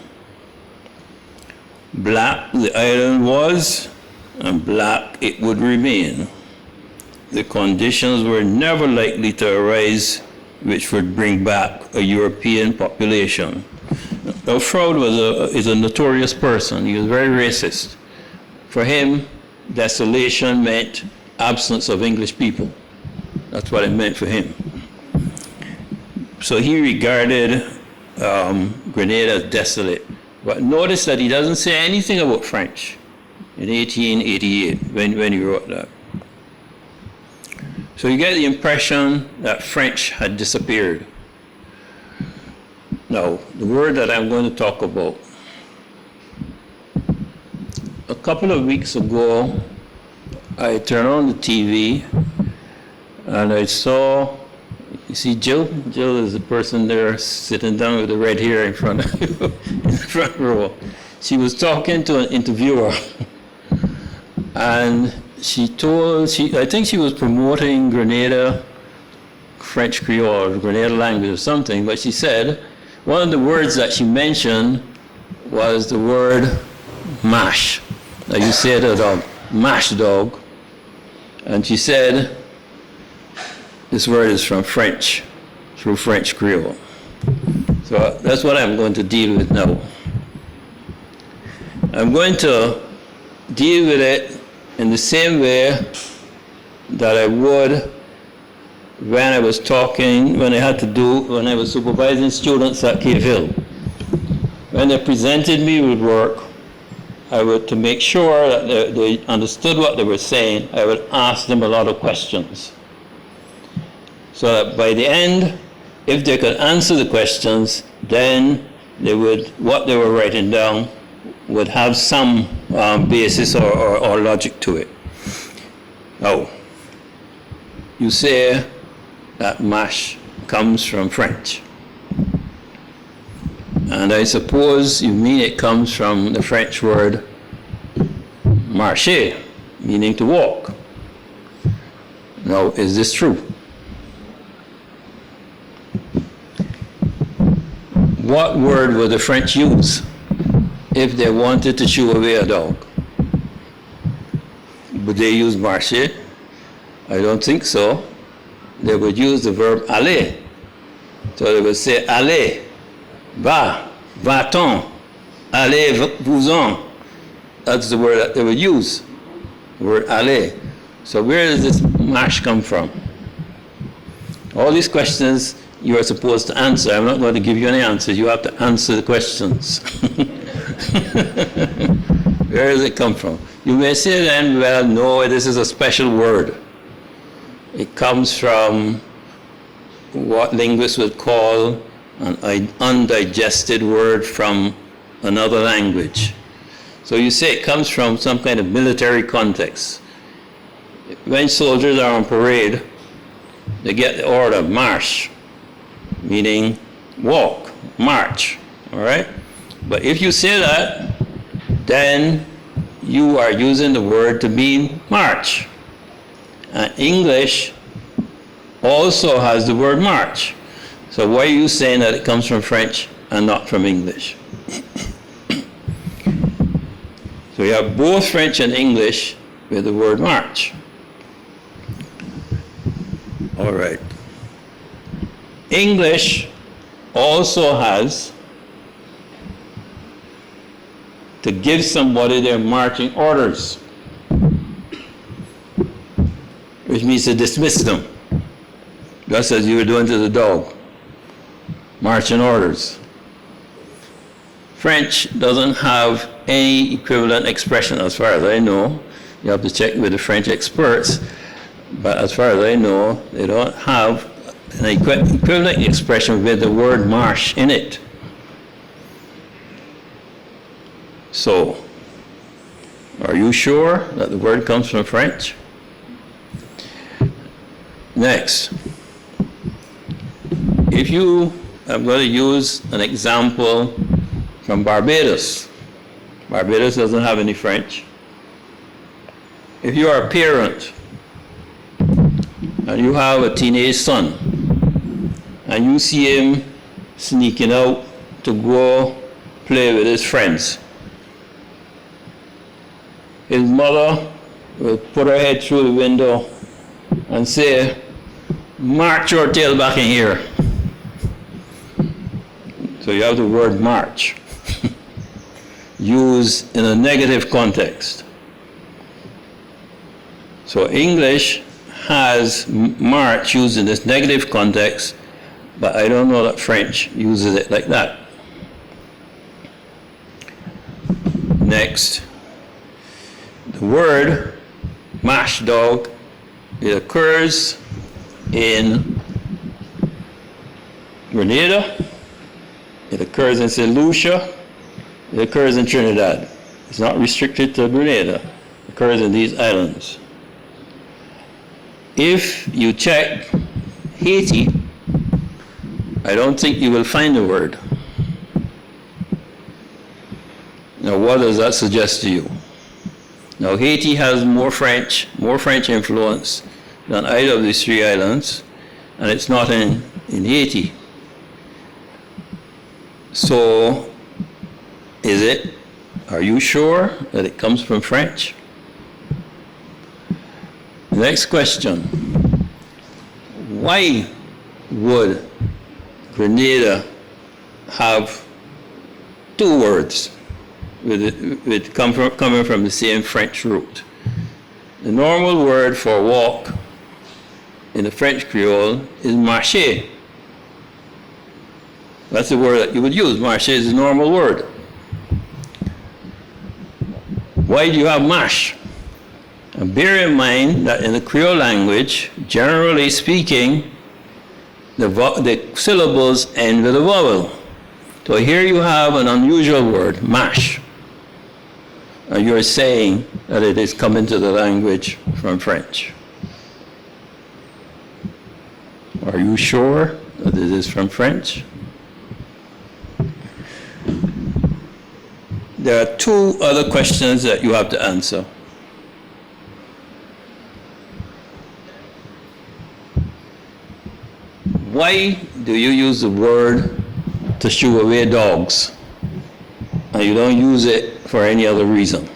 Black the island was, and black it would remain. The conditions were never likely to arise which would bring back a European population. Now, Froude is a notorious person. He was very racist. For him, desolation meant absence of English people. That's what it meant for him. So he regarded Grenada as desolate. But notice that he doesn't say anything about French in 1888 when he wrote that. So you get the impression that French had disappeared. Now, the word that I'm going to talk about. A couple of weeks ago, I turned on the TV and I saw, you see Jill? Jill is the person there sitting down with the red hair in front of you, in the front row. She was talking to an interviewer and I think she was promoting Grenada French Creole, Grenada language or something, but she said one of the words that she mentioned was the word mash. Now you say to a dog, mash dog. And she said, this word is from French, through French Creole. So that's what I'm going to deal with now. I'm going to deal with it in the same way that I would when I was when I was supervising students at Cave Hill. When they presented me with work, to make sure that they understood what they were saying, I would ask them a lot of questions. So that by the end, if they could answer the questions, then they would, what they were writing down would have some basis or logic to it. Now, you say that mash comes from French. And I suppose you mean it comes from the French word marcher, meaning to walk. Now, is this true? What word would the French use if they wanted to shoo away a dog? Would they use marcher? I don't think so. They would use the verb aller. So they would say aller, va, va-t'en, allez-vous-en. That's the word that they would use, the word aller. So where does this mash come from? All these questions you are supposed to answer. I'm not going to give you any answers. You have to answer the questions. Where does it come from? You may say then, well, no, this is a special word. It comes from what linguists would call an undigested word from another language. So you say it comes from some kind of military context. When soldiers are on parade, they get the order, march, meaning walk, march, all right? But if you say that, then you are using the word to mean march. And English also has the word march. So why are you saying that it comes from French and not from English? So you have both French and English with the word march. All right. English also has to give somebody their marching orders, which means to dismiss them, just as you were doing to the dog. Marching orders. French doesn't have any equivalent expression as far as I know. You have to check with the French experts, but as far as I know, they don't have an equivalent expression with the word marche in it. So, are you sure that the word comes from French? Next, if you, I'm going to use an example from Barbados. Barbados doesn't have any French. If you are a parent and you have a teenage son and you see him sneaking out to go play with his friends, his mother will put her head through the window and say, "March your tail back in here." So you have the word march used in a negative context. So English has march used in this negative context, but I don't know that French uses it like that. Next, the word mash dog, it occurs in Grenada, it occurs in St. Lucia, it occurs in Trinidad. It's not restricted to Grenada, it occurs in these islands. If you check Haiti, I don't think you will find the word. Now, what does that suggest to you? Now, Haiti has more French influence than either of these three islands, and it's not in Haiti. So, are you sure that it comes from French? Next question. Why would Grenada have two words coming from the same French root? The normal word for walk in the French Creole is marcher. That's the word that you would use. Marcher is the normal word. Why do you have mash? And bear in mind that in the Creole language, generally speaking, the syllables end with a vowel. So here you have an unusual word, mash. And you're saying that it is coming to the language from French. Are you sure that it is from French? There are two other questions that you have to answer. Why do you use the word to shoo away dogs, and you don't use it for any other reason?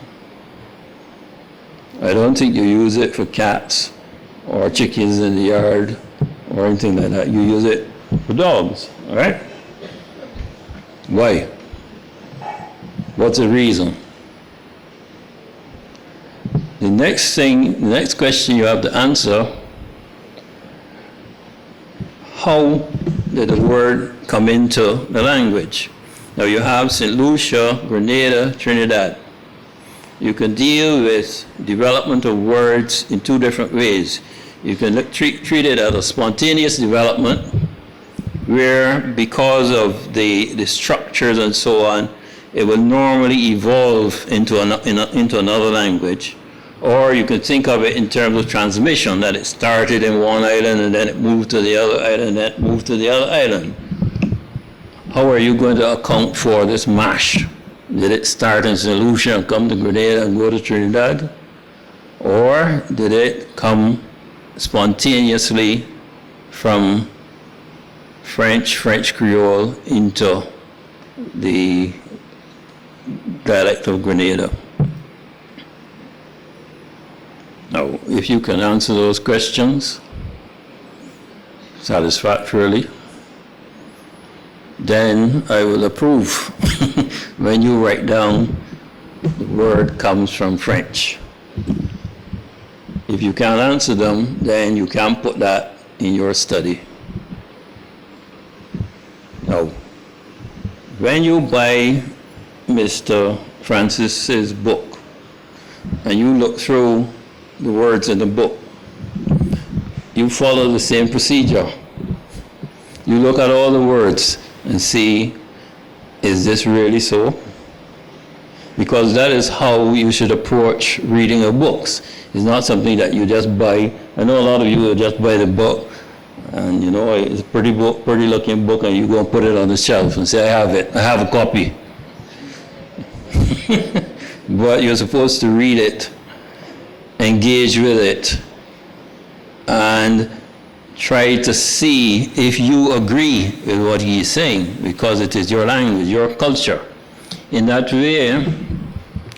I don't think you use it for cats or chickens in the yard or anything like that. You use it for dogs, all right? Why? What's the reason? The next question you have to answer, how did the word come into the language? Now you have St. Lucia, Grenada, Trinidad. You can deal with development of words in two different ways. You can treat it as a spontaneous development, where because of the structures and so on, it will normally evolve into another language. Or you can think of it in terms of transmission, that it started in one island and then it moved to the other island and then it moved to the other island. How are you going to account for this mash? Did it start in St. Lucia and come to Grenada and go to Trinidad? Or did it come spontaneously from French Creole into the dialect of Grenada? Now, if you can answer those questions satisfactorily, then I will approve when you write down the word comes from French. If you can't answer them, then you can't put that in your study. Now, when you buy Mr. Francis's book and you look through the words in the book, you follow the same procedure. You look at all the words and see, is this really so? Because that is how you should approach reading of books. It's not something that you just buy. I know a lot of you will just buy the book, and you know, it's a pretty book, pretty looking book, and you go and put it on the shelf and say, I have it, I have a copy. But you're supposed to read it, engage with it, and try to see if you agree with what he is saying, because it is your language, your culture. In that way,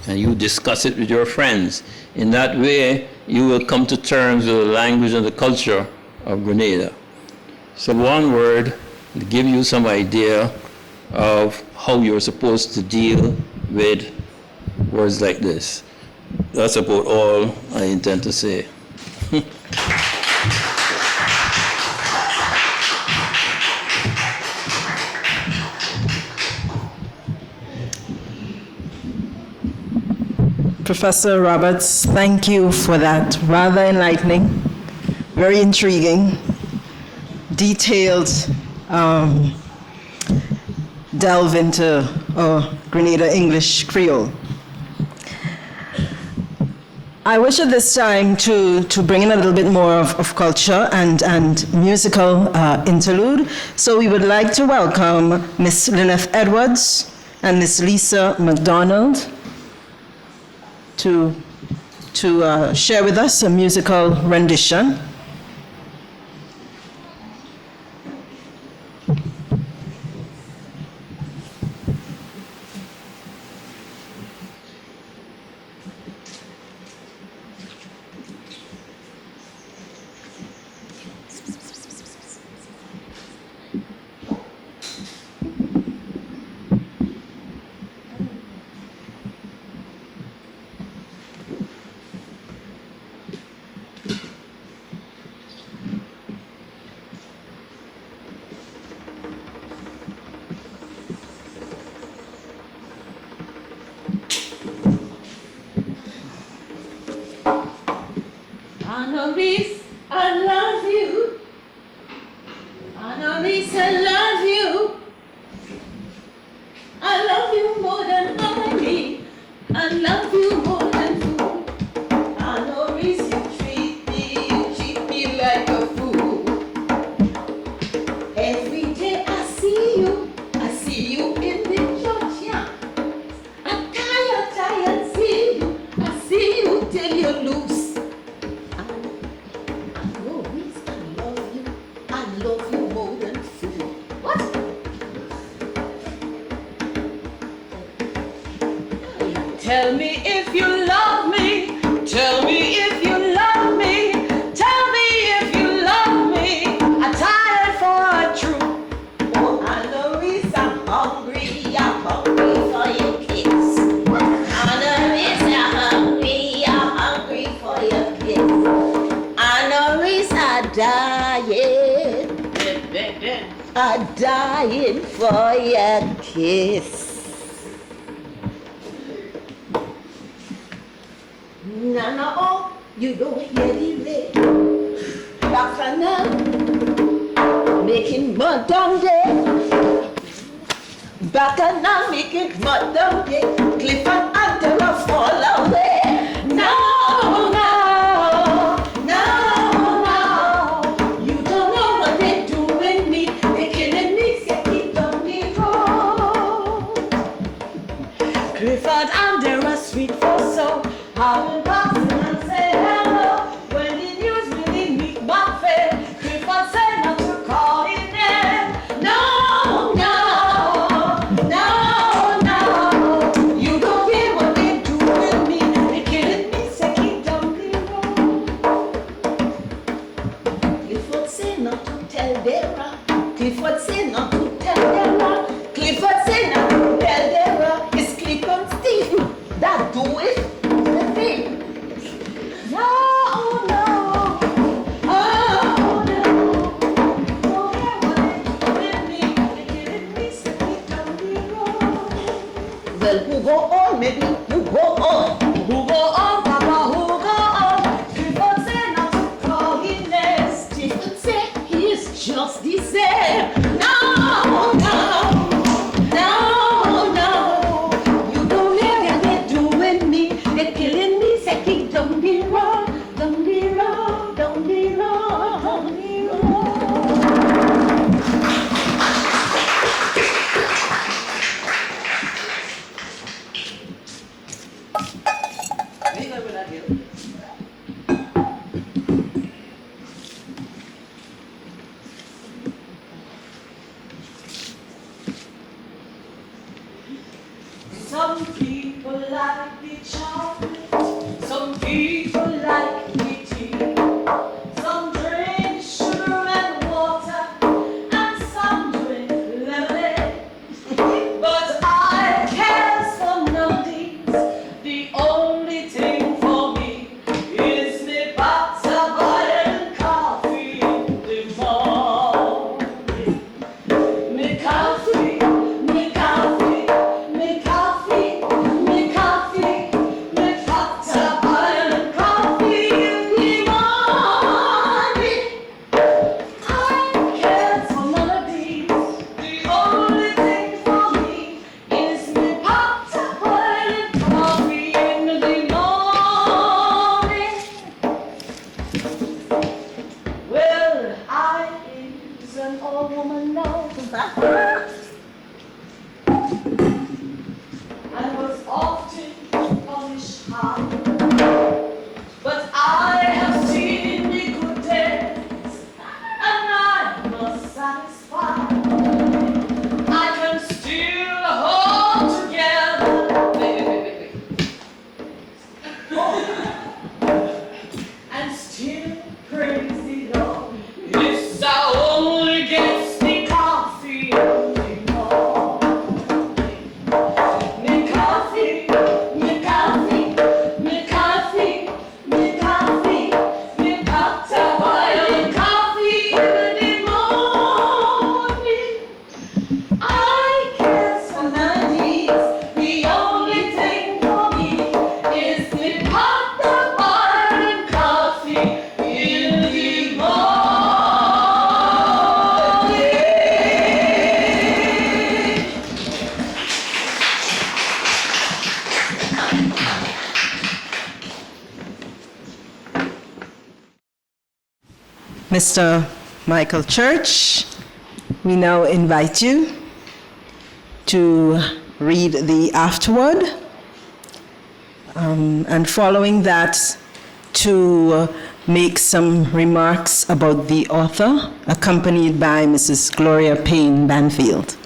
and you discuss it with your friends, in that way you will come to terms with the language and the culture of Grenada. So one word to give you some idea of how you're supposed to deal with words like this. That's about all I intend to say. Professor Roberts, thank you for that rather enlightening, very intriguing, detailed delve into Grenada English Creole. I wish at this time to bring in a little bit more of culture and musical interlude. So we would like to welcome Miss Lynette Edwards and Miss Lisa McDonald to share with us a musical rendition. Annalise, I love you. Tell me if you love me. Tell me if you love me. Tell me if you love me. I'm tired for a truth. Oh, Annalise, I'm hungry for your kiss. Annalise, I'm hungry for your kiss. Annalise, I'm dying for your kiss. Nana, oh, you don't hear the way. Bacana, making mud down there. Bacana, making mud down there. Cliff and Antara fall away. No, no, no, no. You don't know what they're doing me. They're killing me, say keep on the road. Clifford and there are sweet for so. How will pass and say hello when the news really meet my face. Clifford said not to call his name. No, no, no, no. You don't hear what they do with me. They're killing me, say keep down the road. Clifford say not to tell Dara. Clifford say not to tell Dara. Clifford say not to tell Dara. It's Cliff and Steve that do it. The thing. No, no, oh no. Don't hear what they do with me. They're killing me, say keep down the road. Well, who go on, maybe who go on. Who go on, Papa, who go on? Clifford say not to call his name. Stephen say he is just the same. No, no, no, no. You don't hear what they're doing me. They're killing me, say keep down the road, down the road, down the road, down the road. Some people like the chocolate, some people like the tea. Some drink sugar and water, and some drink lemonade. But I care for none of these. The only thing for me is me butter, butter and coffee in the morning. Me coffee, me coffee, me coffee, me coffee, me butter, butter and coffee in the morning. I care for none of these. The only thing for me is me butter, butter and coffee in the morning. Well, I is an old woman now. I was often punished hard, but I have seen the good days, and I must satisfy. I can still hold together. Wait. And still praise the Lord. This I only gets the coffee in the morning. Me coffee, me coffee, me coffee, me coffee, me butter, butter and coffee in the morning. I can't stand these. The only thing for me is me butter, butter and coffee in the morning. Mr. Michael Church, we now invite you to read the afterword, and following that, to make some remarks about the author, accompanied by Mrs. Gloria Payne Banfield.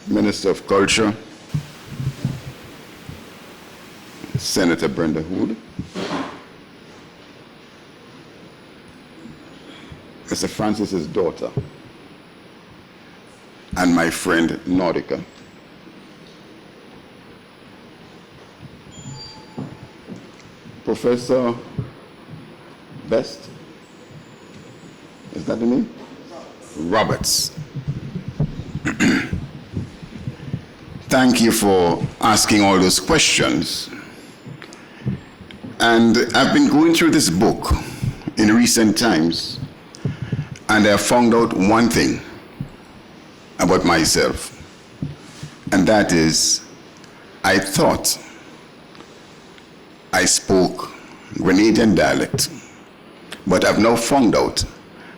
Minister of Culture, Senator Brenda Hood, Mr. Francis's daughter, and my friend Nordica. Professor Best, is that the name? Roberts. Thank you for asking all those questions. And I've been going through this book in recent times, and I found out one thing about myself, and that is, I thought I spoke Grenadian dialect, but I've now found out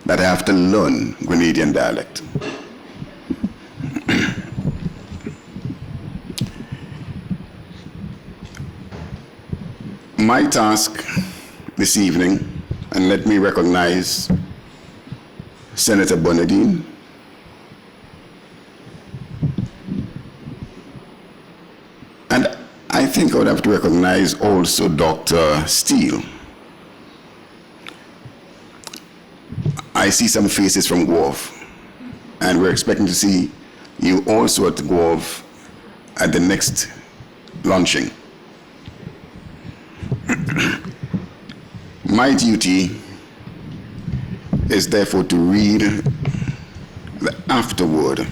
that I have to learn Grenadian dialect. My task this evening, and let me recognize Senator Bernadine, and I think I would have to recognize also Dr. Steele. I see some faces from Guelph, and we're expecting to see you also at Guelph at the next launching. My duty is therefore to read the afterword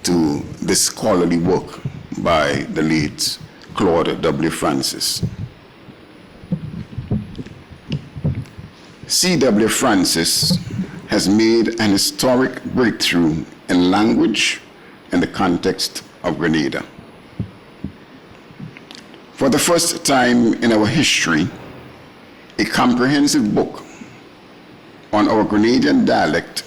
to this scholarly work by the late Claude W. Francis. C.W. Francis has made an historic breakthrough in language in the context of Grenada. For the first time in our history, a comprehensive book on our Grenadian dialect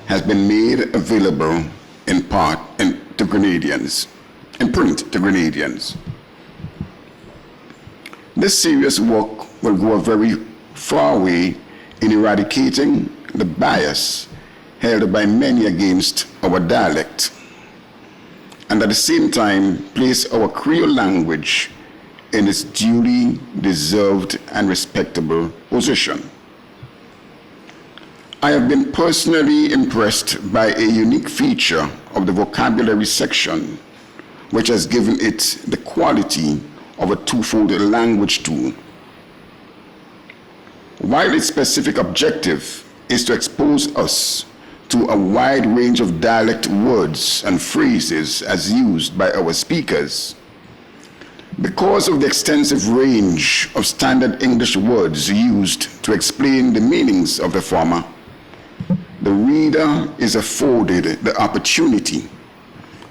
has been made available in part to Grenadians, in print to Grenadians. This serious work will go a very far way in eradicating the bias held by many against our dialect, and at the same time place our Creole language in its duly deserved and respectable position. I have been personally impressed by a unique feature of the vocabulary section, which has given it the quality of a twofold language tool. While its specific objective is to expose us to a wide range of dialect words and phrases as used by our speakers, because of the extensive range of standard English words used to explain the meanings of the former, the reader is afforded the opportunity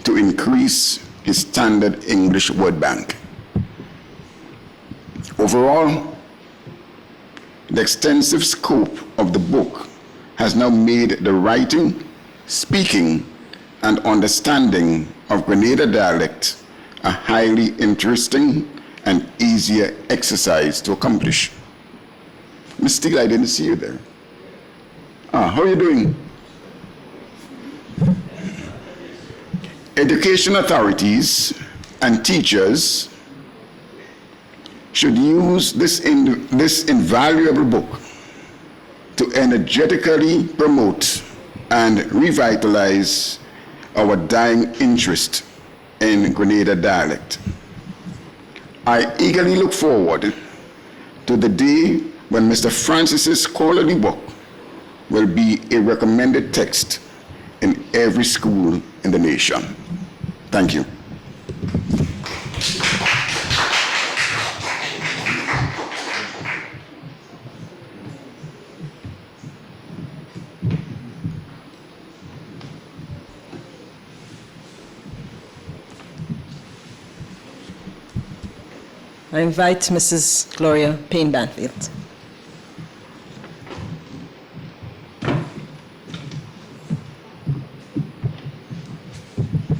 to increase his standard English word bank. Overall, the extensive scope of the book has now made the writing, speaking, and understanding of Grenada dialect a highly interesting and easier exercise to accomplish. Ms. Steele, I didn't see you there. How are you doing? Education authorities and teachers should use this invaluable book to energetically promote and revitalize our dying interest in Grenada dialect. I eagerly look forward to the day when Mr. Francis's scholarly book will be a recommended text in every school in the nation. Thank you. I invite Mrs. Gloria Payne Banfield.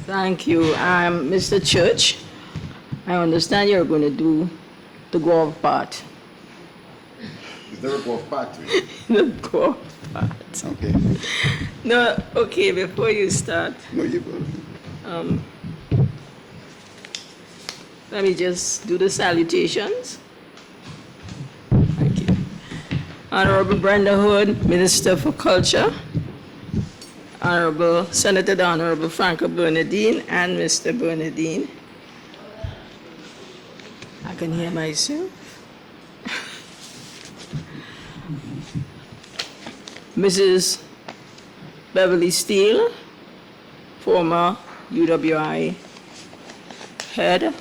Thank you. Mr. Church, I understand you're going to do the Guelph part. Is there a Guelph part to it? The Guelph part. Okay. No, okay, before you start, No, you go. Let me just do the salutations. Thank you. Honorable Brenda Hood, Minister for Culture. Honorable Senator the Honorable Franco Bernardine and Mr. Bernardine. I can hear myself. Mrs. Beverly Steele, former UWI head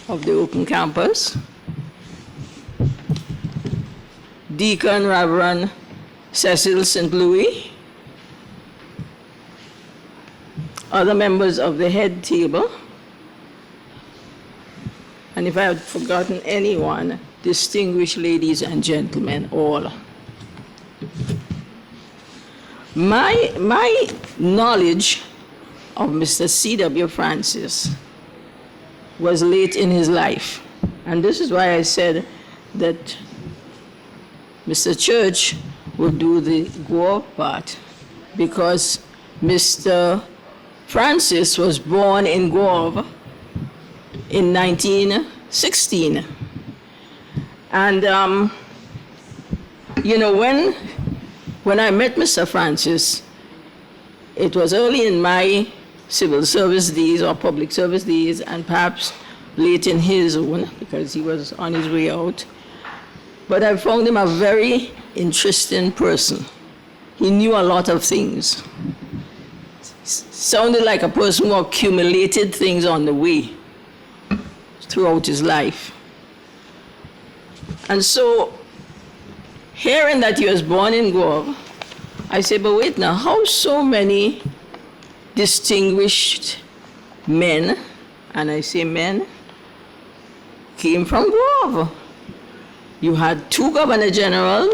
of the Open Campus. Deacon Reverend Cecil St. Louis. Other members of the head table. And if I have forgotten anyone, distinguished ladies and gentlemen, all. My knowledge of Mr. C.W. Francis was late in his life. And this is why I said that Mr. Church would do the Gore part, because Mr. Francis was born in Gore in 1916. And, you know, when I met Mr. Francis, it was early in my civil service days or public service days, and perhaps late in his own, because he was on his way out. But I found him a very interesting person. He knew a lot of things. Sounded like a person who accumulated things on the way throughout his life. And so, hearing that he was born in Gore, I said, but wait now, how so many distinguished men, and I say men, came from Gore? You had 2 governors general,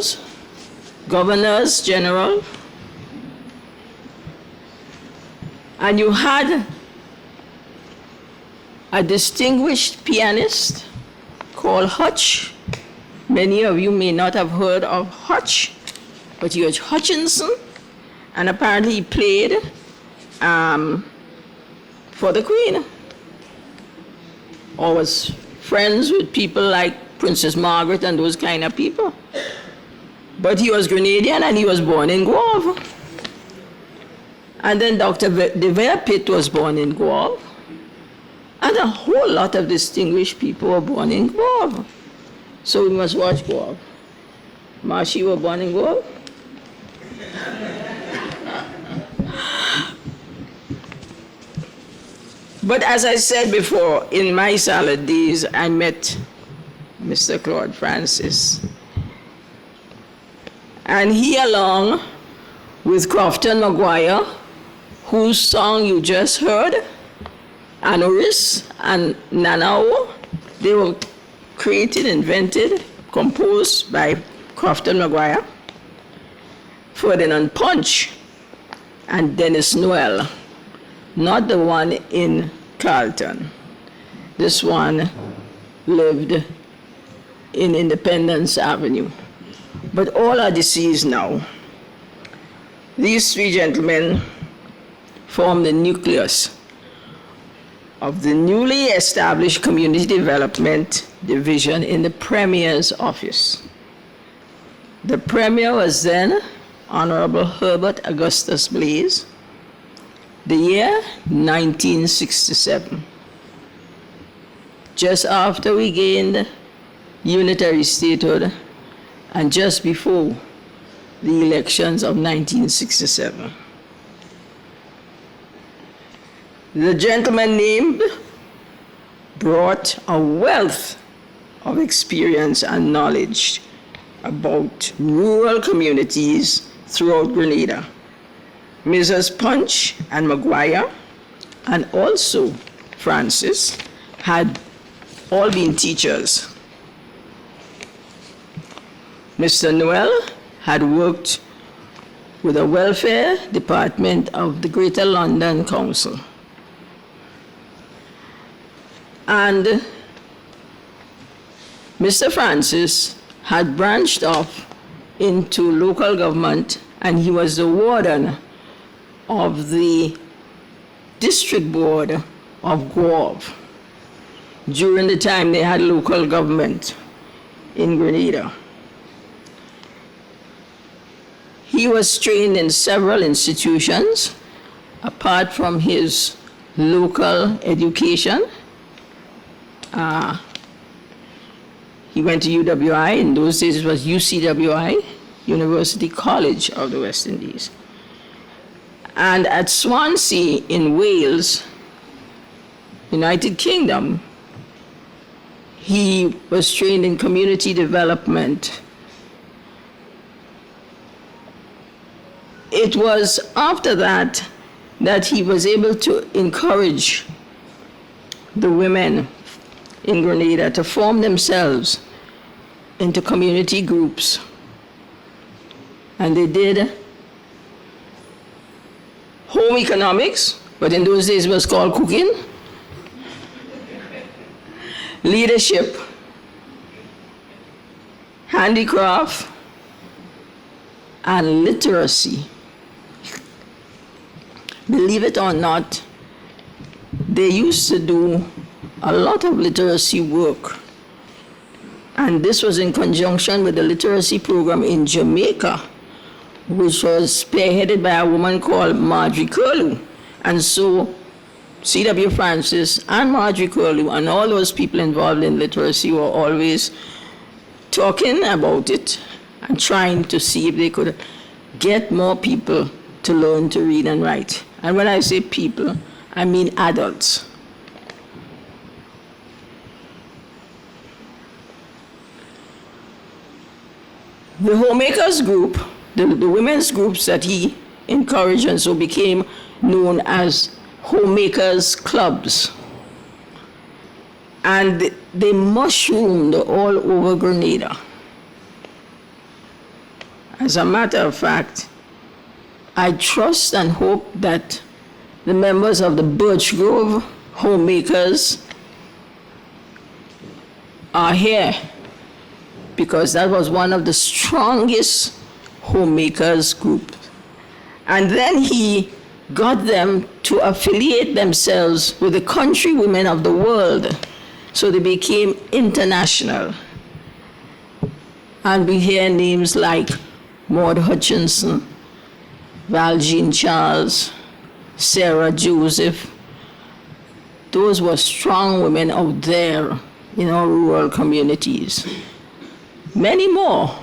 and you had a distinguished pianist called Hutch. Many of you may not have heard of Hutch, but he was Hutchinson, and apparently he played for the Queen, or was friends with people like Princess Margaret and those kind of people. But he was Grenadian and he was born in Gore. And then Dr. de Vere Pitt was born in Gore. And a whole lot of distinguished people were born in Gore. So we must watch Gore. Marshy were born in Gore. But as I said before, in my salad days, I met Mr. Claude Francis. And he, along with Crofton Maguire, whose song you just heard, Anoris and Nanao, they were created, invented, composed by Crofton Maguire, Ferdinand Punch, and Dennis Noel. Not the one in Carlton. This one lived in Independence Avenue. But all are deceased now. These 3 gentlemen form the nucleus of the newly established Community Development Division in the Premier's office. The Premier was then Honorable Herbert Augustus Blaze. The year 1967. Just after we gained unitary statehood and just before the elections of 1967. The gentleman named brought a wealth of experience and knowledge about rural communities throughout Grenada. Mrs. Punch and Maguire, and also Francis, had all been teachers. Mr. Noel had worked with the welfare department of the Greater London Council. And Mr. Francis had branched off into local government, and he was the warden of the district board of Guelph during the time they had local government in Grenada. He was trained in several institutions apart from his local education. He went to UWI, in those days it was UCWI, University College of the West Indies. And at Swansea in Wales, United Kingdom, he was trained in community development. It was after that that he was able to encourage the women in Grenada to form themselves into community groups. And they did home economics, but in those days it was called cooking, leadership, handicraft, and literacy. Believe it or not, they used to do a lot of literacy work. And this was in conjunction with the literacy program in Jamaica, which was spearheaded by a woman called Marjorie Curlew. And so C.W. Francis and Marjorie Curlew and all those people involved in literacy were always talking about it and trying to see if they could get more people to learn to read and write. And when I say people, I mean adults. The homemakers group, the women's groups that he encouraged and so became known as homemakers clubs. And they mushroomed all over Grenada. As a matter of fact, I trust and hope that the members of the Birch Grove homemakers are here, because that was one of the strongest homemakers groups. And then he got them to affiliate themselves with the country women of the world. So they became international. And we hear names like Maud Hutchinson, Val Jean Charles, Sarah Joseph. Those were strong women out there in our rural communities. Many more,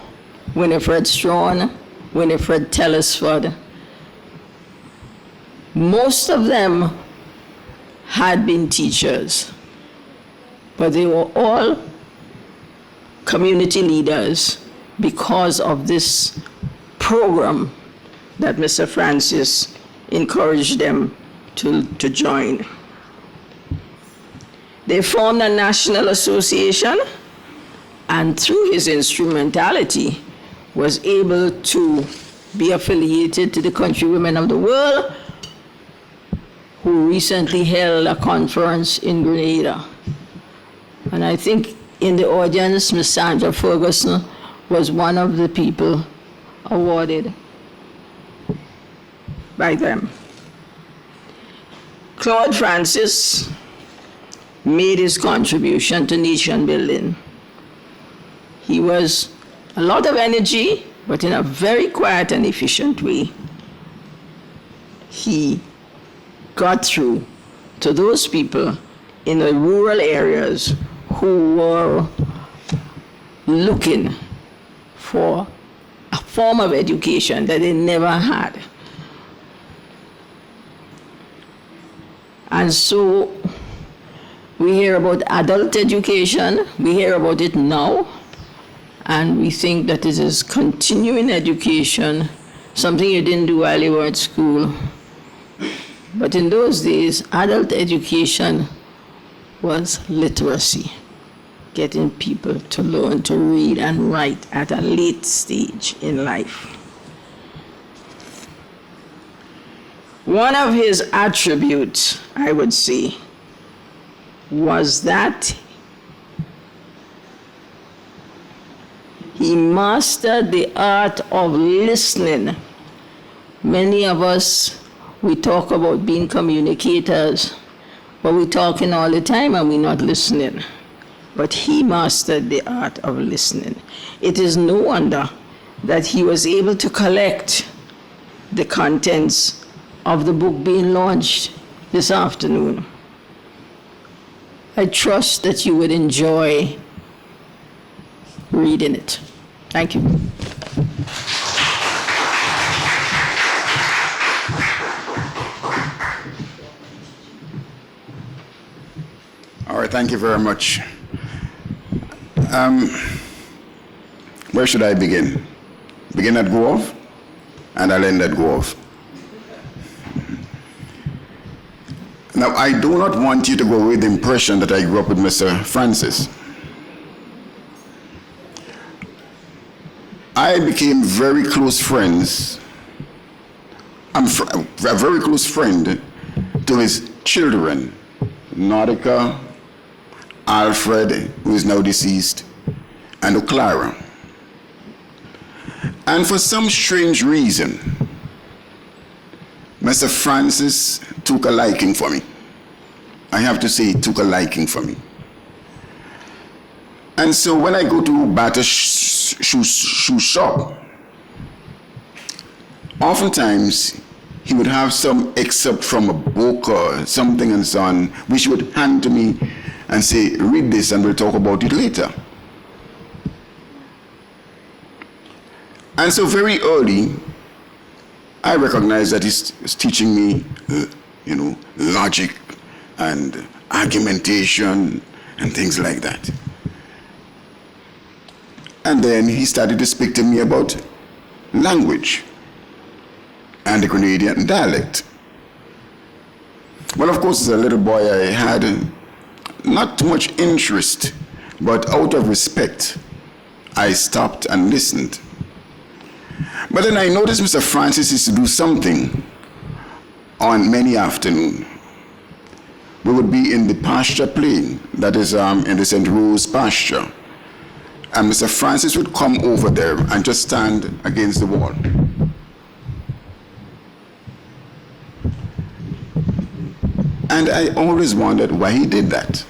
Winifred Strawn, Winifred Telesford. Most of them had been teachers, but they were all community leaders because of this program that Mr. Francis encouraged them to join. They formed a national association, and through his instrumentality was able to be affiliated to the Country Women of the World, who recently held a conference in Grenada. And I think in the audience, Ms. Sandra Ferguson was one of the people awarded by them. Claude Francis made his contribution to nation building. He was a lot of energy, but in a very quiet and efficient way. He got through to those people in the rural areas who were looking for a form of education that they never had. And so we hear about adult education, we hear about it now, and we think that it is continuing education, something you didn't do while you were at school. But in those days, adult education was literacy, getting people to learn to read and write at a late stage in life. One of his attributes, I would say, was that he mastered the art of listening. Many of us We talk about being communicators, but we're talking all the time and we're not listening. But he mastered the art of listening. It is no wonder that he was able to collect the contents of the book being launched this afternoon. I trust that you would enjoy reading it. Thank you. All right, thank you very much. Where should I begin? Begin at Grove, and I'll end at Grove. Now, I do not want you to go with the impression that I grew up with Mr. Francis. I became very close friends. I'm a very close friend to his children, Nautica, Alfred, who is now deceased, and Clara. And for some strange reason, Mr. Francis took a liking for me. I have to say, he took a liking for me. And so when I go to Bata shoe shop, oftentimes he would have some excerpt from a book or something and so on, which he would hand to me and say, read this and we'll talk about it later. And so very early, I recognized that he's teaching me, logic and argumentation and things like that. And then he started to speak to me about language and the Grenadian dialect. Well, of course, as a little boy, I had not too much interest, but out of respect, I stopped and listened. But then I noticed Mr. Francis used to do something on many afternoons. We would be in the pasture plain, that is in the St. Rose pasture. And Mr. Francis would come over there and just stand against the wall. And I always wondered why he did that.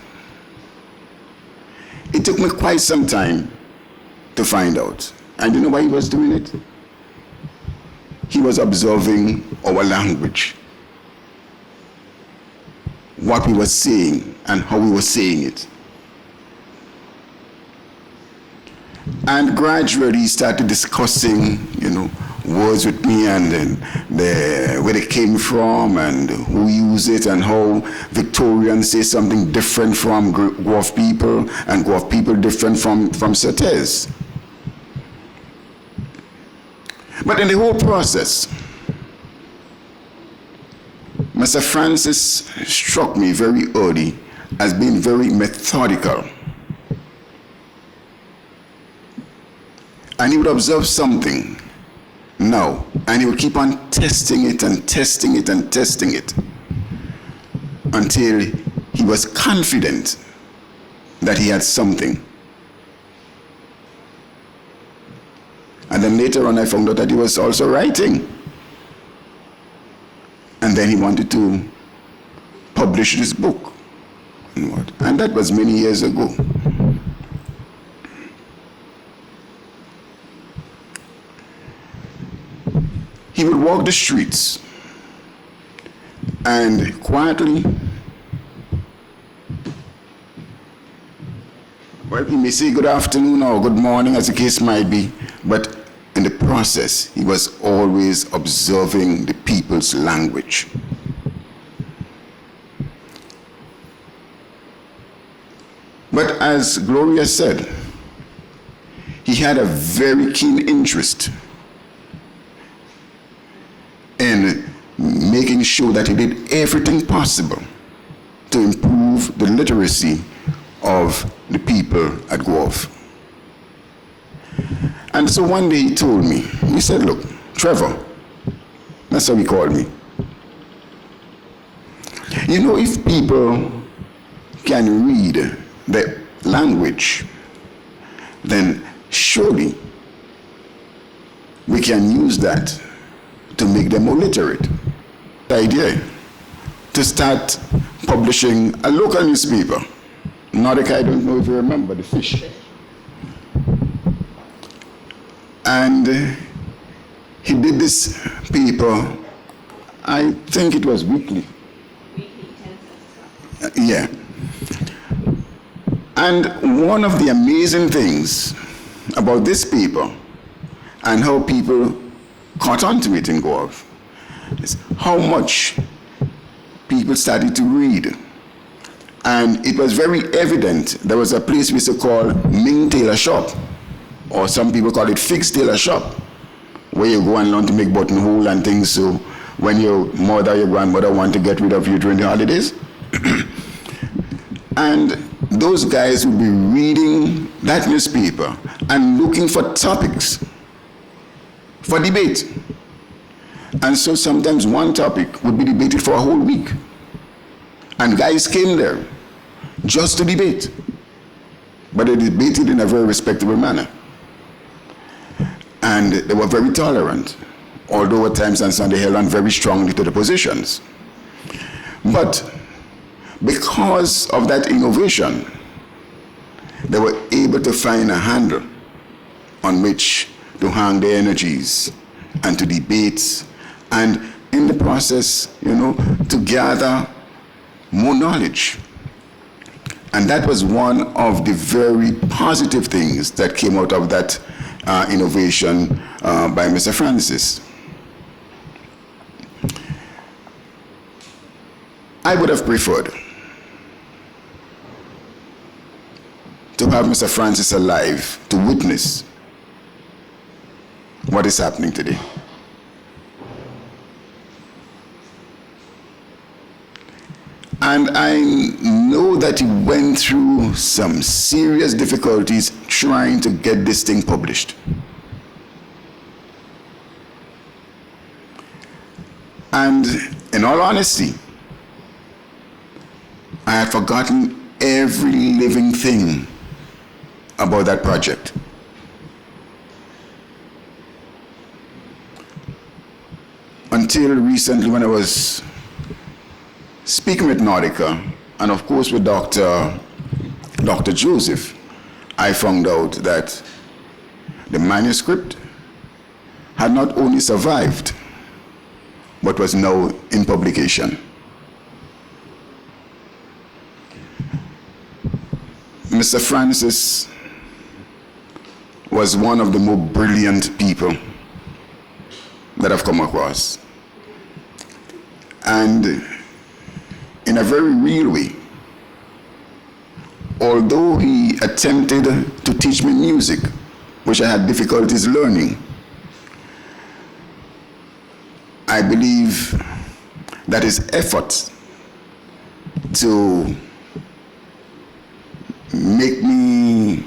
It took me quite some time to find out. And you know why he was doing it? He was observing our language, what we were saying and how we were saying it. And gradually he started discussing, words with me and then where they came from and who used it and how Victorians say something different from Guelph people and Guelph people different from Certes. But in the whole process, Mr. Francis struck me very early as being very methodical. And he would observe something now, and he would keep on testing it and testing it and testing it until he was confident that he had something. And then later on I found out that he was also writing. And then he wanted to publish this book. And that was many years ago. He would walk the streets and quietly, well, he may say good afternoon or good morning as the case might be, but in the process, he was always observing the people's language. But as Gloria said, he had a very keen interest in making sure that he did everything possible to improve the literacy of the people at Guelph. And so one day he told me, he said, look, Trevor, that's how he called me. If people can read the language, then surely we can use that to make them more literate. idea to start publishing a local newspaper. Nordica, I don't know if you remember, the fish. And he did this paper, I think it was weekly. Yeah. And one of the amazing things about this paper and how people caught on to it in Guelph is how much people started to read. And it was very evident. There was a place we used to call Ming Tailor Shop, or some people call it Fix Tailor Shop, where you go and learn to make buttonhole and things, so when your mother, your grandmother want to get rid of you during the holidays. And those guys would be reading that newspaper and looking for topics for debate. And so sometimes one topic would be debated for a whole week. And guys came there just to debate. But they debated in a very respectable manner. And they were very tolerant, although at times and some they held on very strongly to the positions. But because of that innovation, they were able to find a handle on which to hang their energies and to debate, and in the process, to gather more knowledge. And that was one of the very positive things that came out of that innovation by Mr. Francis. I would have preferred to have Mr. Francis alive to witness what is happening today. And I know that he went through some serious difficulties trying to get this thing published. And in all honesty, I had forgotten every living thing about that project. Until recently, when I was speaking with Nordica, and of course with Dr. Joseph, I found out that the manuscript had not only survived, but was now in publication. Mr. Francis was one of the more brilliant people that I've come across. And in a very real way, although he attempted to teach me music, which I had difficulties learning, I believe that his effort to make me,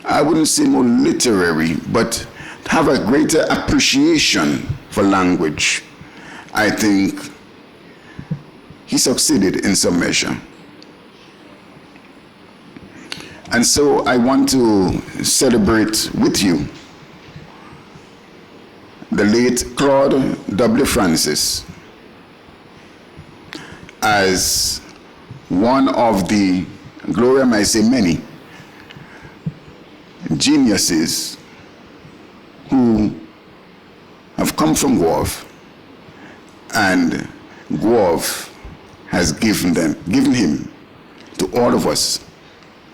I wouldn't say more literary, but have a greater appreciation for language, I think he succeeded in some measure. And so I want to celebrate with you the late Claude W. Francis as one of the, Gloria might say many, geniuses who have come from Guelph, and Guelph has given him to all of us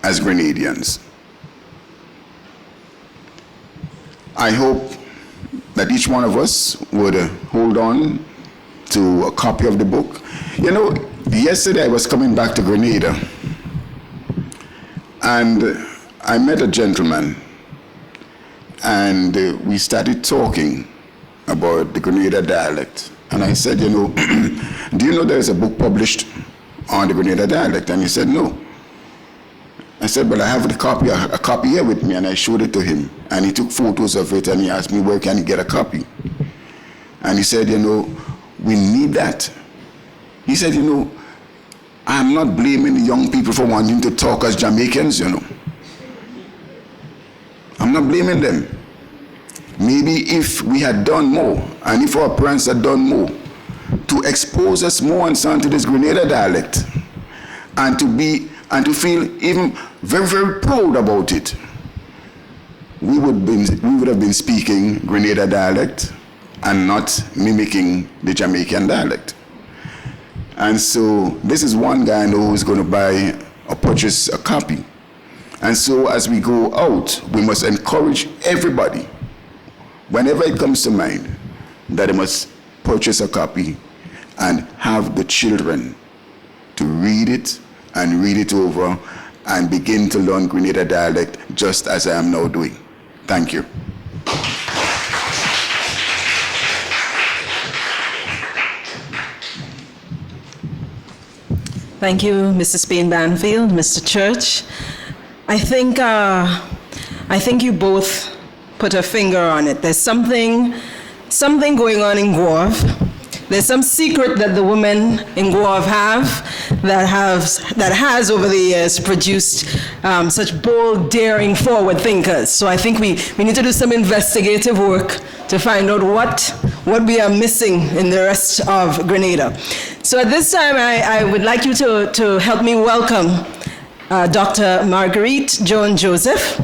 as Grenadians. I hope that each one of us would hold on to a copy of the book. Yesterday I was coming back to Grenada, and I met a gentleman, and we started talking about the Grenada dialect. And I said, do you know there's a book published on the Grenada dialect? And he said, no. I said, well, I have a copy here with me, and I showed it to him. And he took photos of it, and he asked me, where can he get a copy? And he said, we need that. He said, I'm not blaming the young people for wanting to talk as Jamaicans, I'm not blaming them. Maybe if we had done more, and if our parents had done more to expose us more and so on to this Grenada dialect, and to feel even very, very proud about it, we would have been speaking Grenada dialect and not mimicking the Jamaican dialect. And so this is one guy I know who's going to buy or purchase a copy. And so as we go out, we must encourage everybody, whenever it comes to mind, that they must purchase a copy and have the children to read it and read it over and begin to learn Grenada dialect just as I am now doing. Thank you. Thank you, Mr. Spain Banfield, Mr. Church. I think you both put a finger on it. There's something going on in Guave. There's some secret that the women in Guave have that has over the years produced such bold, daring, forward thinkers. So I think we need to do some investigative work to find out what we are missing in the rest of Grenada. So at this time, I would like you to help me welcome Dr. Marguerite Joan Joseph.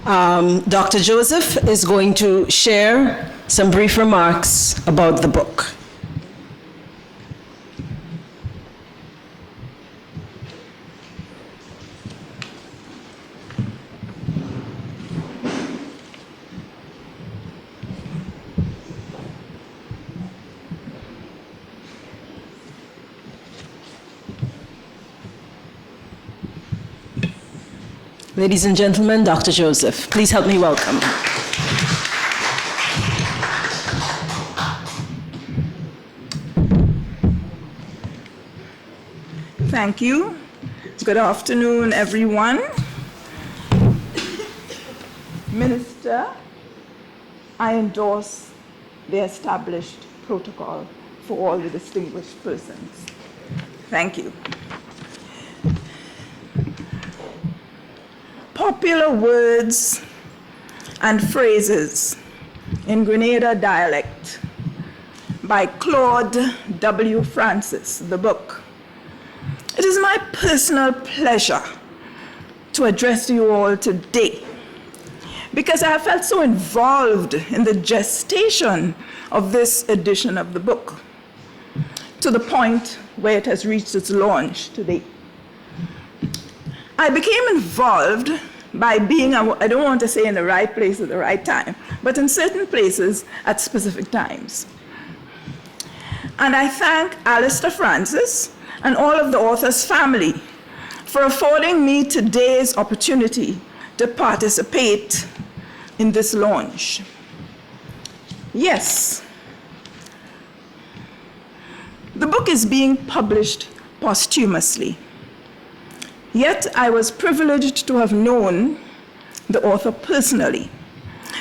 Dr. Joseph is going to share some brief remarks about the book. Ladies and gentlemen, Dr. Joseph, please help me welcome. Thank you. Good afternoon, everyone. Minister, I endorse the established protocol for all the distinguished persons. Thank you. Popular words and phrases in Grenada dialect by Claude W. Francis, the book. It is my personal pleasure to address you all today because I have felt so involved in the gestation of this edition of the book to the point where it has reached its launch today. I became involved by being, I don't want to say in the right place at the right time, but in certain places at specific times. And I thank Alistair Francis and all of the author's family for affording me today's opportunity to participate in this launch. Yes, the book is being published posthumously. Yet I was privileged to have known the author personally.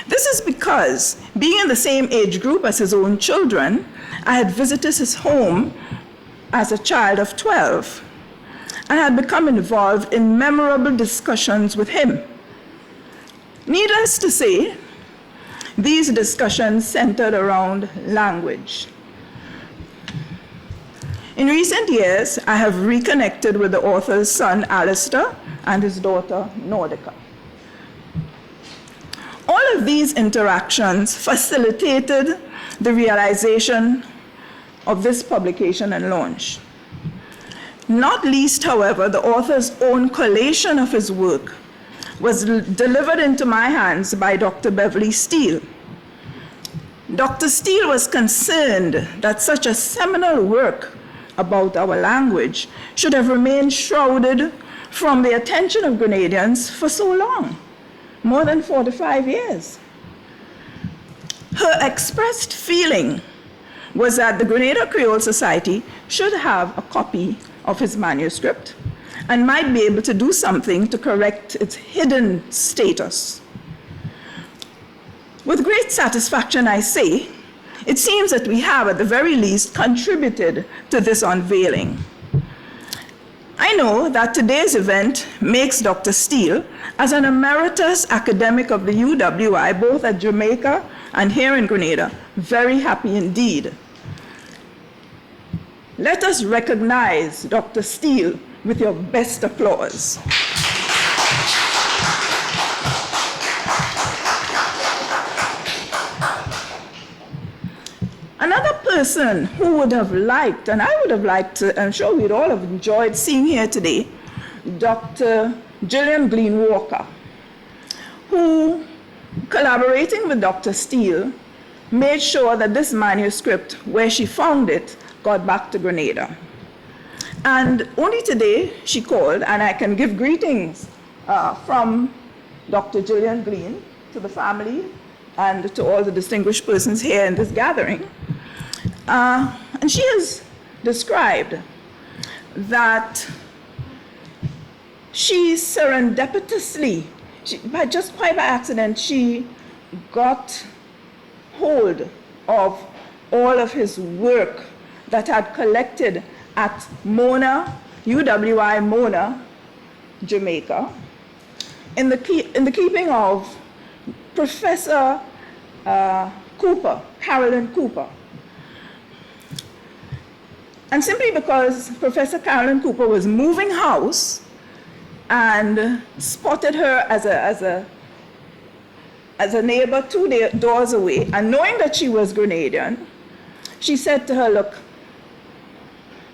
This is because, being in the same age group as his own children, I had visited his home as a child of 12 and had become involved in memorable discussions with him. Needless to say, these discussions centered around language. In recent years, I have reconnected with the author's son, Alistair, and his daughter, Nordica. All of these interactions facilitated the realization of this publication and launch. Not least, however, the author's own collation of his work was delivered into my hands by Dr. Beverly Steele. Dr. Steele was concerned that such a seminal work about our language should have remained shrouded from the attention of Grenadians for so long, more than 45 years. Her expressed feeling was that the Grenada Creole Society should have a copy of his manuscript and might be able to do something to correct its hidden status. With great satisfaction, I say, it seems that we have, at the very least, contributed to this unveiling. I know that today's event makes Dr. Steele, as an emeritus academic of the UWI, both at Jamaica and here in Grenada, very happy indeed. Let us recognize Dr. Steele with your best applause. Another person who would have liked, and I would have liked to, I'm sure we'd all have enjoyed seeing here today, Dr. Gillian Glean Walker, who, collaborating with Dr. Steele, made sure that this manuscript, where she found it, got back to Grenada. And only today she called, and I can give greetings from Dr. Gillian Glean to the family and to all the distinguished persons here in this gathering. And she has described that she serendipitously, just quite by accident, she got hold of all of his work that had collected at Mona, UWI Mona, Jamaica, in the keeping of Professor Cooper, Carolyn Cooper. And simply because Professor Carolyn Cooper was moving house and spotted her as a neighbor 2 doors away, and knowing that she was Grenadian, she said to her, look,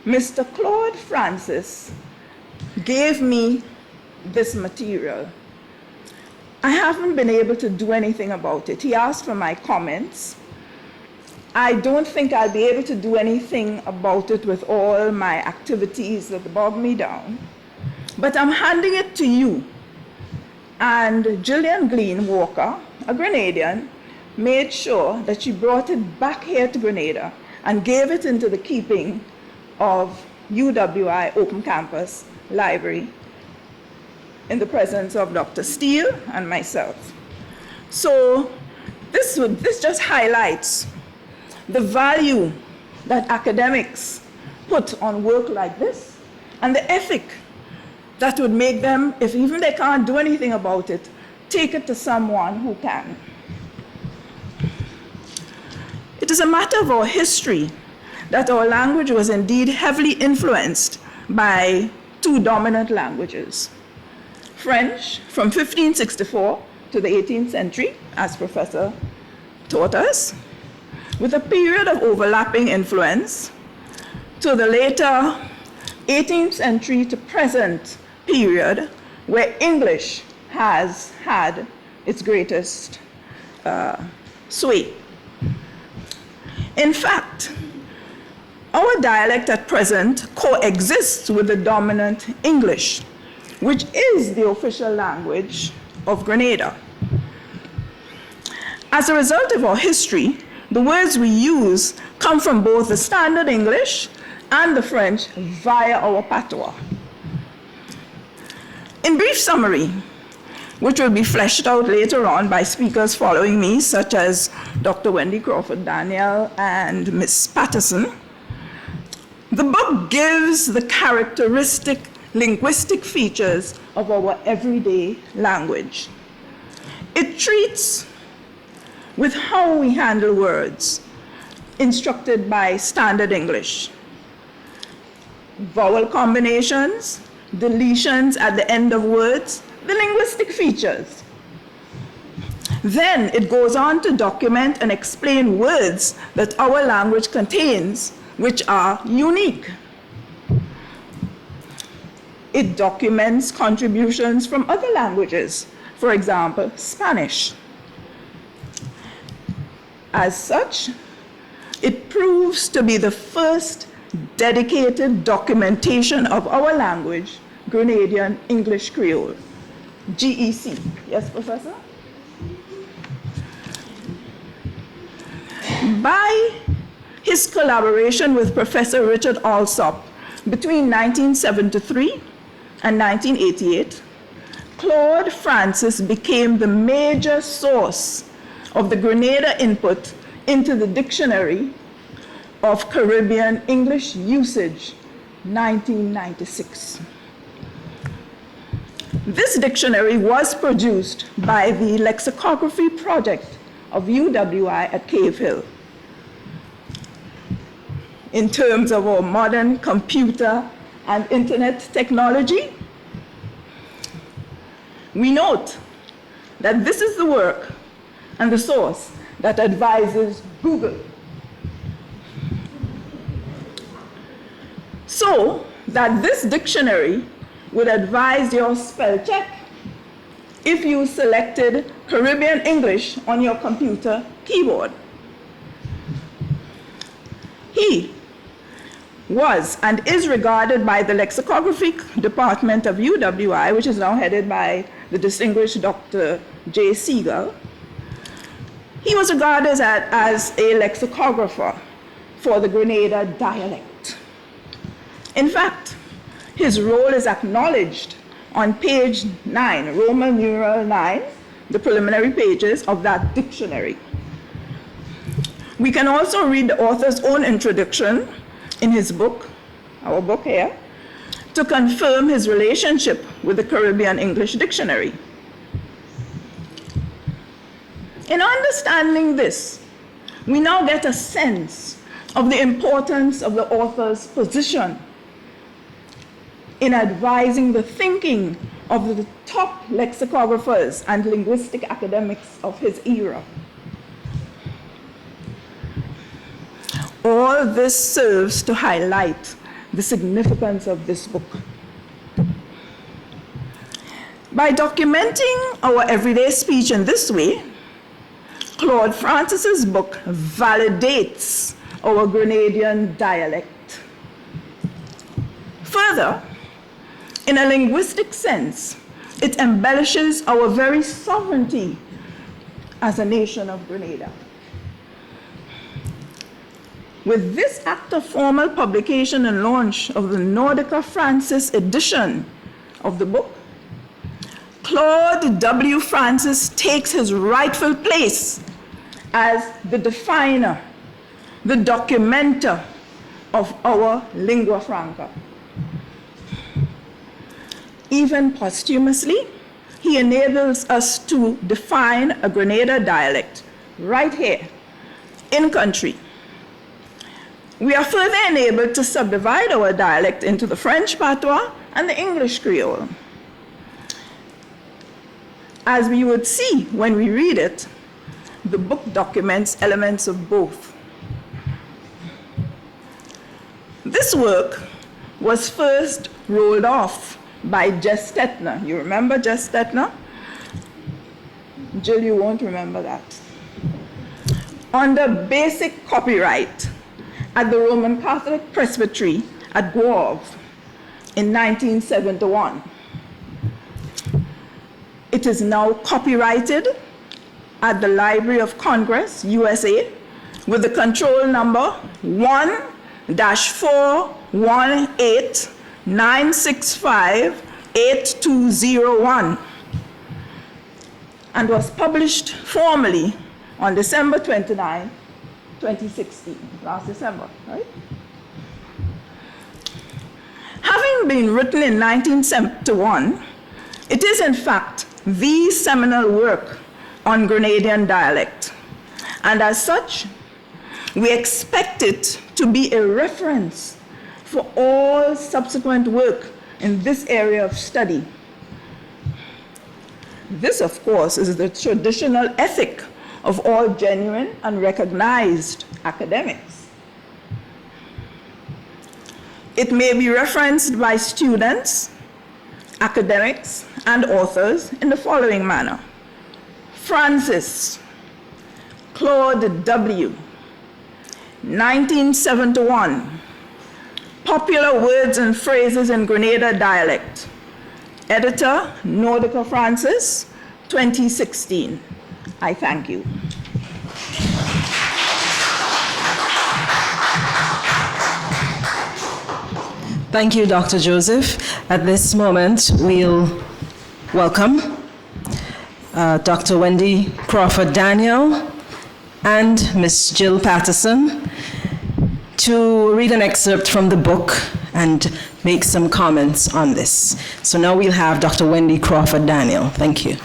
Mr. Claude Francis gave me this material. I haven't been able to do anything about it. He asked for my comments. I don't think I'll be able to do anything about it with all my activities that bog me down. But I'm handing it to you. And Gillian Glean Walker, a Grenadian, made sure that she brought it back here to Grenada and gave it into the keeping of UWI Open Campus Library in the presence of Dr. Steele and myself. So this just highlights the value that academics put on work like this and the ethic that would make them, if even they can't do anything about it, take it to someone who can. It is a matter of our history that our language was indeed heavily influenced by two dominant languages. French from 1564 to the 18th century, as Professor taught us, with a period of overlapping influence to the later 18th century to present period where English has had its greatest sway. In fact, our dialect at present coexists with the dominant English, which is the official language of Grenada. As a result of our history, the words we use come from both the Standard English and the French via our patois. In brief summary, which will be fleshed out later on by speakers following me, such as Dr. Wendy Crawford Daniel and Ms. Patterson, the book gives the characteristic linguistic features of our everyday language. It treats with how we handle words, instructed by Standard English. Vowel combinations, deletions at the end of words, the linguistic features. Then it goes on to document and explain words that our language contains, which are unique. It documents contributions from other languages, for example, Spanish. As such, it proves to be the first dedicated documentation of our language, Grenadian English Creole, GEC. Yes, Professor? By his collaboration with Professor Richard Alsop between 1973 and 1988, Claude Francis became the major source of the Grenada input into the Dictionary of Caribbean English Usage, 1996. This dictionary was produced by the Lexicography Project of UWI at Cave Hill. in terms of our modern computer and internet technology? We note that this is the work and the source that advises Google. So that this dictionary would advise your spell check if you selected Caribbean English on your computer keyboard. He was and is regarded by the lexicographic department of UWI, which is now headed by the distinguished Dr. J. Siegel. He was regarded as a lexicographer for the Grenada dialect. In fact, his role is acknowledged on page 9, Roman numeral 9, the preliminary pages of that dictionary. We can also read the author's own introduction in his book, our book here, to confirm his relationship with the Caribbean English Dictionary. In understanding this, we now get a sense of the importance of the author's position in advising the thinking of the top lexicographers and linguistic academics of his era. All this serves to highlight the significance of this book. By documenting our everyday speech in this way, Claude Francis's book validates our Grenadian dialect. Further, in a linguistic sense, it embellishes our very sovereignty as a nation of Grenada. With this act of formal publication and launch of the Nordica Francis edition of the book, Claude W. Francis takes his rightful place as the definer, the documenter of our lingua franca. Even posthumously, he enables us to define a Grenada dialect right here, in country. We are further enabled to subdivide our dialect into the French patois and the English Creole. As we would see when we read it, the book documents elements of both. This work was first rolled off by Jess Stettner. You remember Jess Stettner? Jill, you won't remember that. Under basic copyright at the Roman Catholic Presbytery at Guave in 1971. It is now copyrighted at the Library of Congress, USA, with the control number 1-418-965-8201, and was published formally on December 29, 2016, last December, right? Having been written in 1971, it is in fact the seminal work on Grenadian dialect, and as such, we expect it to be a reference for all subsequent work in this area of study. This, of course, is the traditional ethic of all genuine and recognized academics. It may be referenced by students, academics, and authors in the following manner. Francis, Claude W., 1971, Popular Words and Phrases in Grenada Dialect. Editor, Nordica Francis, 2016. I thank you. Thank you, Dr. Joseph. At this moment, we'll welcome Dr. Wendy Crawford Daniel and Ms. Jill Patterson to read an excerpt from the book and make some comments on this. So now we'll have Dr. Wendy Crawford Daniel. Thank you.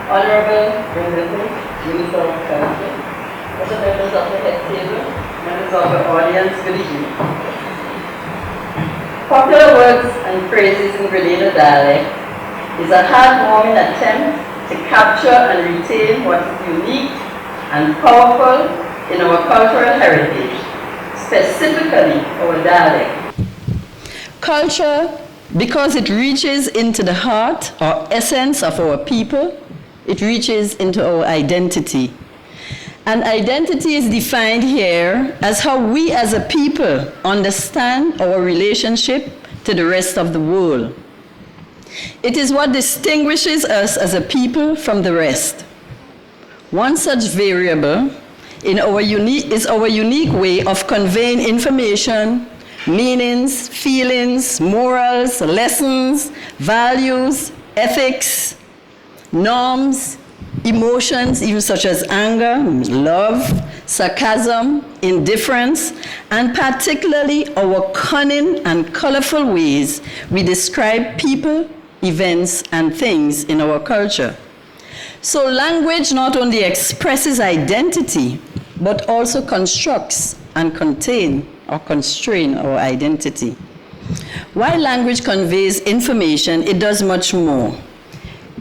Honorable Representative, Minister of Culture, representatives of the of the audience, good evening. Popular words and phrases in Grenada dialect is a heartwarming attempt to capture and retain what is unique and powerful in our cultural heritage, specifically our dialect. Culture, because it reaches into the heart or essence of our people, it reaches into our identity. And identity is defined here as how we as a people understand our relationship to the rest of the world. It is what distinguishes us as a people from the rest. One such variable is our unique way of conveying information, meanings, feelings, morals, lessons, values, ethics, norms, emotions, even such as anger, love, sarcasm, indifference, and particularly our cunning and colorful ways we describe people, events, and things in our culture. So language not only expresses identity, but also constructs and constrain our identity. While language conveys information, it does much more.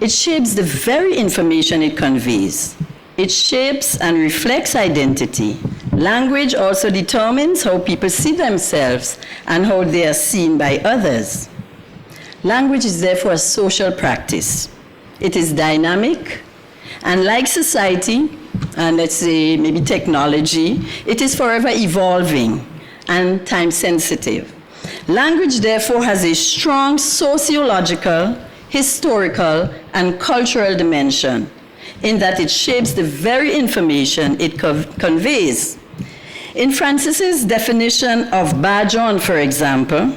It shapes the very information it conveys. It shapes and reflects identity. Language also determines how people see themselves and how they are seen by others. Language is therefore a social practice. It is dynamic, and like society, and let's say maybe technology, it is forever evolving and time sensitive. Language therefore has a strong sociological, historical, and cultural dimension in that it shapes the very information it conveys. In Francis's definition of Bajon, for example,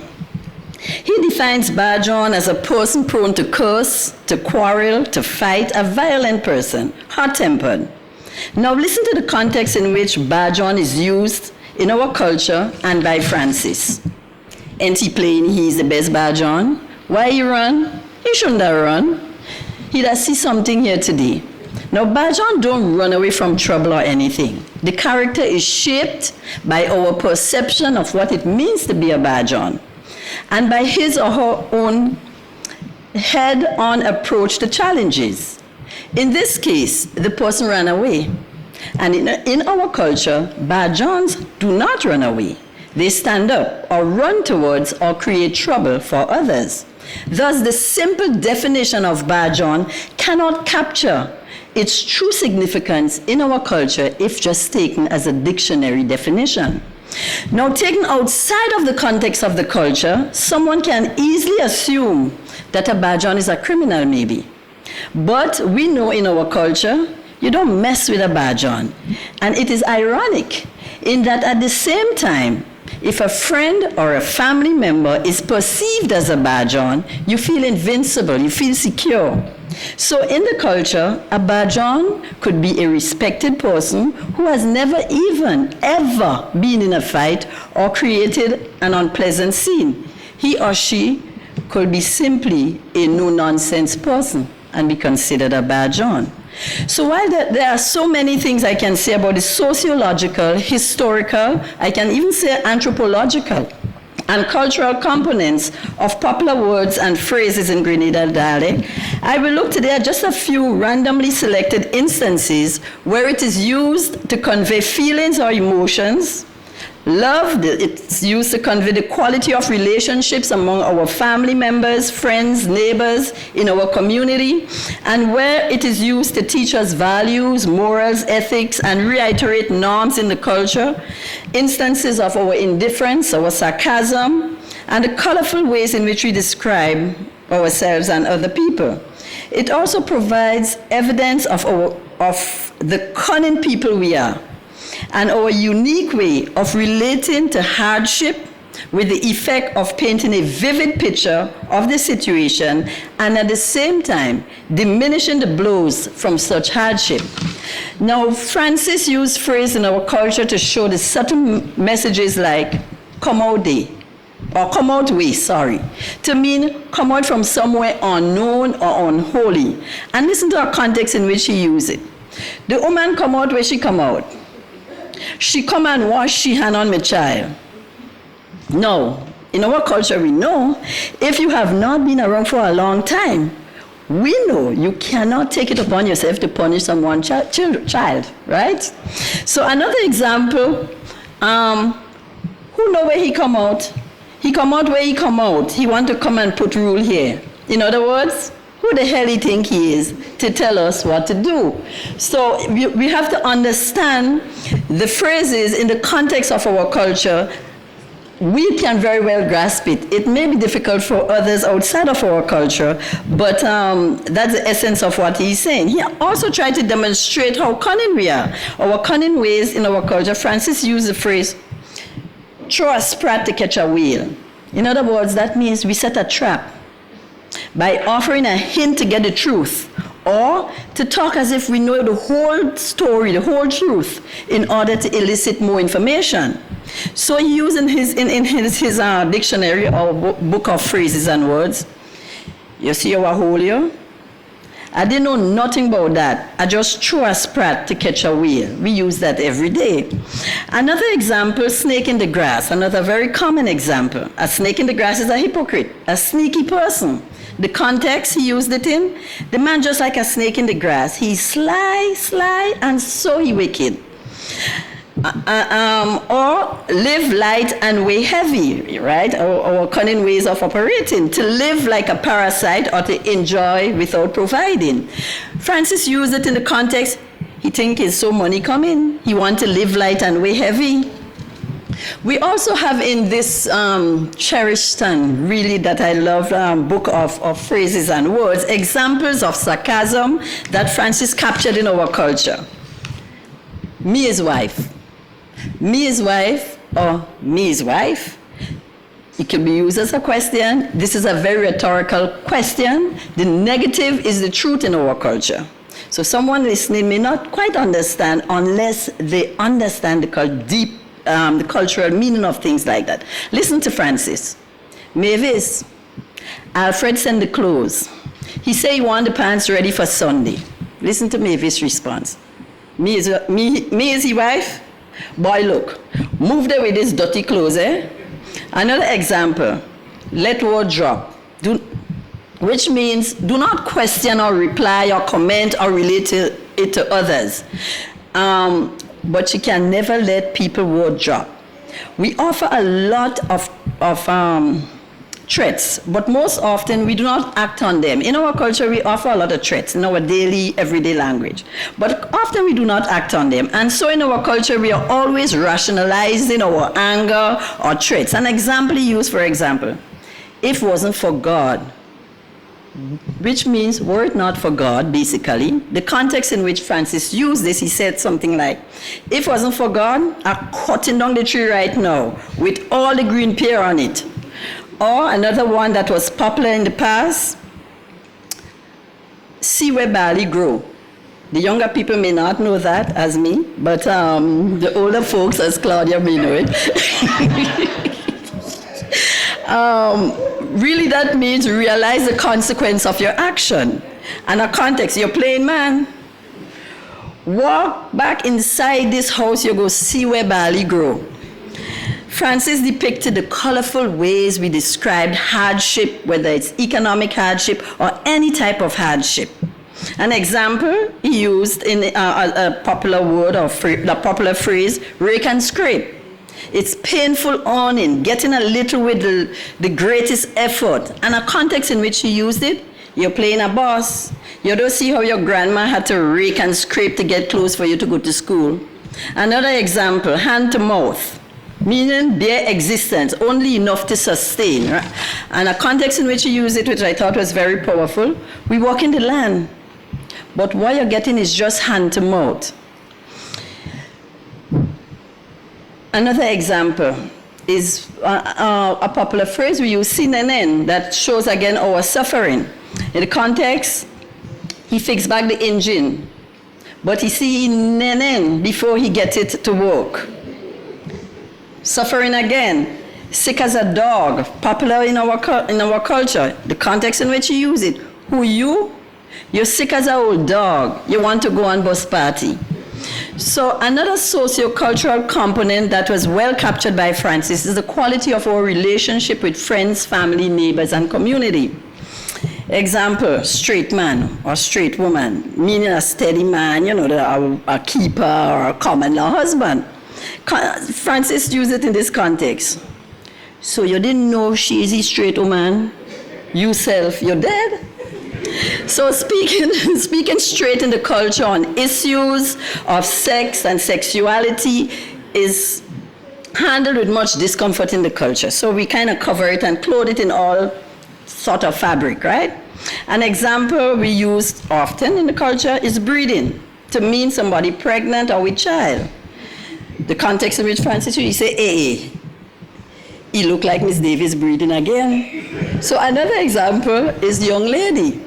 he defines Bajon as a person prone to curse, to quarrel, to fight, a violent person, hot-tempered. Now listen to the context in which Bajon is used in our culture and by Francis. Ain't he playing he's the best Bajon? Why he run? He shouldn't have run. He'd have seen something here today. Now, Bajon don't run away from trouble or anything. The character is shaped by our perception of what it means to be a Bajon, and by his or her own head-on approach to challenges. In this case, the person ran away. And in our culture, Bajons do not run away. They stand up or run towards or create trouble for others. Thus, the simple definition of Bajon cannot capture its true significance in our culture if just taken as a dictionary definition. Now, taken outside of the context of the culture, someone can easily assume that a Bajon is a criminal, maybe. But we know in our culture, you don't mess with a Bajon. And it is ironic in that at the same time, if a friend or a family member is perceived as a Bajon, you feel invincible, you feel secure. So in the culture, a Bajon could be a respected person who has never even, ever been in a fight or created an unpleasant scene. He or she could be simply a no-nonsense person and be considered a Bajon. So while there are so many things I can say about the sociological, historical, I can even say anthropological and cultural components of popular words and phrases in Grenada dialect, I will look today at just a few randomly selected instances where it is used to convey feelings or emotions. Love, it's used to convey the quality of relationships among our family members, friends, neighbors, in our community, and where it is used to teach us values, morals, ethics, and reiterate norms in the culture, instances of our indifference, our sarcasm, and the colorful ways in which we describe ourselves and other people. It also provides evidence of the cunning people we are, and our unique way of relating to hardship with the effect of painting a vivid picture of the situation and at the same time diminishing the blows from such hardship. Now, Francis used phrase in our culture to show the subtle messages like come out day, or come out way, to mean come out from somewhere unknown or unholy. And listen to our context in which he used it. The woman come out where she come out. she come and wash she hand on my child. No, in our culture we know, if you have not been around for a long time, we know you cannot take it upon yourself to punish someone's child, right? So another example, who know where he come out? He come out where he come out. He want to come and put rule here. In other words, who the hell he think he is to tell us what to do? So we have to understand the phrases in the context of our culture. We can very well grasp it. It may be difficult for others outside of our culture, but that's the essence of what he's saying. He also tried to demonstrate how cunning we are, our cunning ways in our culture. Francis used the phrase, throw a sprat to catch a whale. In other words, that means we set a trap by offering a hint to get the truth, or to talk as if we know the whole story, the whole truth, in order to elicit more information. So he used in his dictionary or book of phrases and words, you see how I hold you? I didn't know nothing about that. I just threw a sprat to catch a whale. We use that every day. Another example, snake in the grass. Another very common example. A snake in the grass is a hypocrite, a sneaky person. The context he used it in, the man just like a snake in the grass. He's sly, and so he wicked. Or live light and weigh heavy, right? Or cunning ways of operating. To live like a parasite or to enjoy without providing. Francis used it in the context, he think his so money coming. He want to live light and weigh heavy. We also have in this cherished and really that I love book of phrases and words, examples of sarcasm that Francis captured in our culture. Me his wife. Me his wife, or me his wife. It can be used as a question. This is a very rhetorical question. The negative is the truth in our culture. So someone listening may not quite understand unless they understand the cultural meaning of things like that. Listen to Francis. Mavis, Alfred sent the clothes. He said he want the pants ready for Sunday. Listen to Mavis' response. Me is his wife? Boy, look, move there with this dirty clothes, eh? Another example, let word drop, which means do not question or reply or comment or relate it to others. But you can never let people word drop. We offer a lot of threats, but most often we do not act on them. In our culture, we offer a lot of threats in our daily, everyday language, but often we do not act on them. And so in our culture, we are always rationalizing our anger or threats. An example he used, for example, if it wasn't for God, which means were it not for God, basically. The context in which Francis used this, he said something like, if it wasn't for God, I'm cutting down the tree right now with all the green pear on it. Or another one that was popular in the past, see where barley grow. The younger people may not know that as me, but the older folks as Claudia may know it. Really that means realize the consequence of your action. And a context, you're playing man. Walk back inside this house, you go see where barley grow. Francis depicted the colorful ways we described hardship, whether it's economic hardship or any type of hardship. An example he used in a popular word or the popular phrase, rake and scrape. It's painful earning, getting a little with the greatest effort. And a context in which he used it, you're playing a boss. You don't see how your grandma had to rake and scrape to get clothes for you to go to school. Another example, hand to mouth. Meaning bare existence, only enough to sustain. Right? And a context in which you use it, which I thought was very powerful, we walk in the land, but what you're getting is just hand to mouth. Another example is a popular phrase we use, sinenen, that shows again our suffering. In the context, he fixed back the engine, but he see nenen before he gets it to work. Suffering again, sick as a dog, popular in our culture. The context in which you use it. Who you? You're sick as an old dog. You want to go on bus party. So another socio-cultural component that was well captured by Francis is the quality of our relationship with friends, family, neighbors, and community. Example, straight man or straight woman, meaning a steady man, you know, a keeper or a common law husband. Francis used it in this context. So you didn't know she is a straight woman? You self, you're dead? So speaking straight in the culture on issues of sex and sexuality is handled with much discomfort in the culture. So we kind of cover it and clothe it in all sort of fabric, right? An example we use often in the culture is breeding, to mean somebody pregnant or with child. The context in which Francis used, he say, hey, he look like Miss Davis breeding again. So another example is young lady.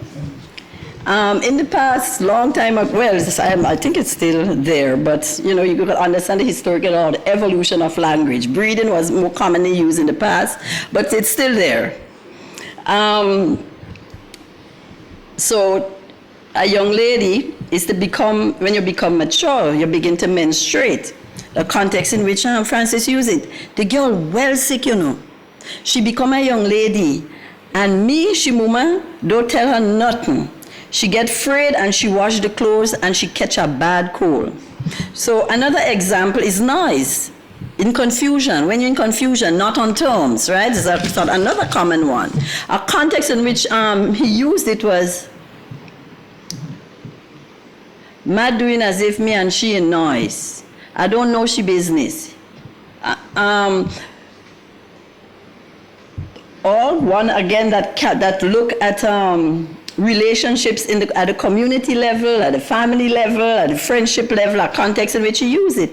In the past, long time ago, well, I think it's still there, but you know, you could understand the historical or the evolution of language. Breeding was more commonly used in the past, but it's still there. So a young lady is to become, when you become mature, you begin to menstruate. The context in which Francis used it. The girl well sick, you know. She become a young lady, and me, she mama, don't tell her nothing. She get afraid and she wash the clothes and she catch a bad cold. So another example is noise. In confusion, when you're in confusion, not on terms, right? This is another common one. A context in which he used it was mad doing as if me and she in noise. I don't know she business. Or one again that look at relationships at the community level, at the family level, at the friendship level, a context in which you use it.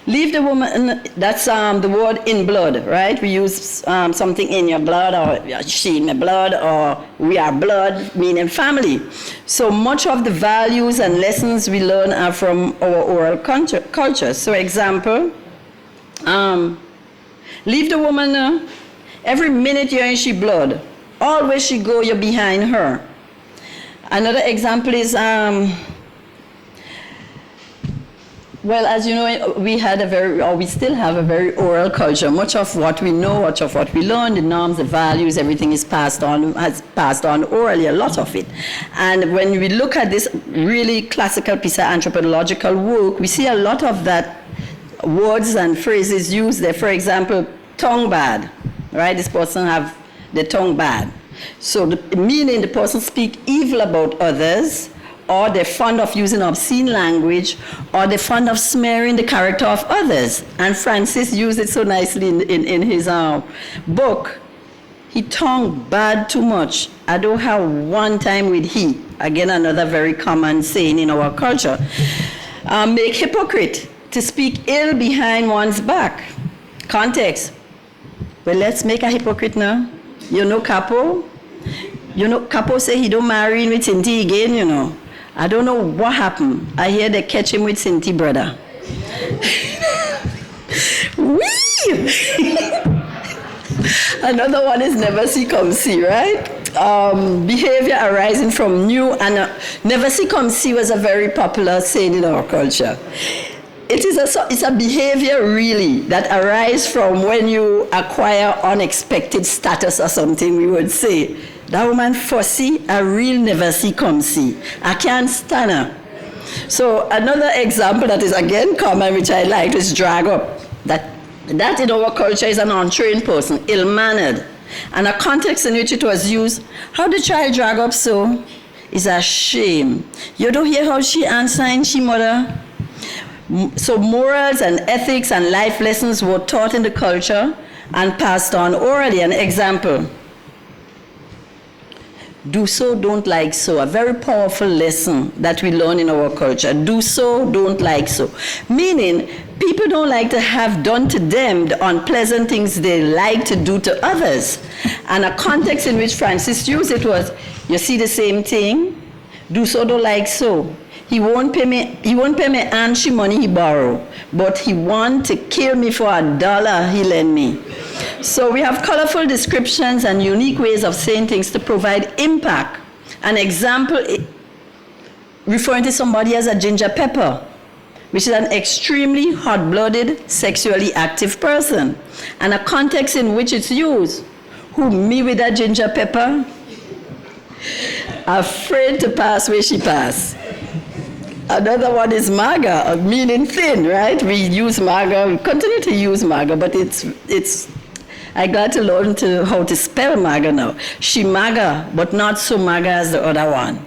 Leave the woman, that's the word in blood, right? We use something in your blood, or she in my blood, or we are blood, meaning family. So much of the values and lessons we learn are from our oral culture. So example, leave the woman, every minute you're in she blood, always she go, you're behind her. Another example is, well, as you know, we still have a very oral culture. Much of what we know, much of what we learn, the norms, the values, everything has passed on orally, a lot of it. And when we look at this really classical piece of anthropological work, we see a lot of that words and phrases used there. For example, tongue bad, right? This person have the tongue bad. So meaning the person speak evil about others, or they're fond of using obscene language, or they're fond of smearing the character of others. And Francis used it so nicely in his book. He tongue bad too much. I don't have one time with he. Again, another very common saying in our culture. Make hypocrite, to speak ill behind one's back. Context. Well, let's make a hypocrite now. You know Capo? You know, Capo say he don't marry with Sinti again, you know. I don't know what happened. I hear they catch him with Sinti brother. Another one is never see come see, right? Behavior arising from new, and never see come see was a very popular saying in our culture. It's a behavior really that arises from when you acquire unexpected status or something, we would say. That woman fussy, I real never see come see. I can't stand her. So another example that is again common, which I like, is drag up. That in our culture is an untrained person, ill-mannered. And a context in which it was used, how the child drag up so? Is a shame. You don't hear how she answering she mother? So morals and ethics and life lessons were taught in the culture and passed on orally. An example, do so, don't like so. A very powerful lesson that we learn in our culture. Do so, don't like so. Meaning, people don't like to have done to them the unpleasant things they like to do to others. And a context in which Francis used it was, you see the same thing? Do so, don't like so. He won't pay me and she money he borrow, but he want to kill me for $1 he lend me. So we have colorful descriptions and unique ways of saying things to provide impact. An example, referring to somebody as a ginger pepper. which is an extremely hot-blooded, sexually active person, and a context in which it's used. Who, me with a ginger pepper? Afraid to pass where she pass. Another one is maga, meaning thin, right? We use maga, we continue to use maga, but I got to learn how to spell maga now. She maga, but not so maga as the other one.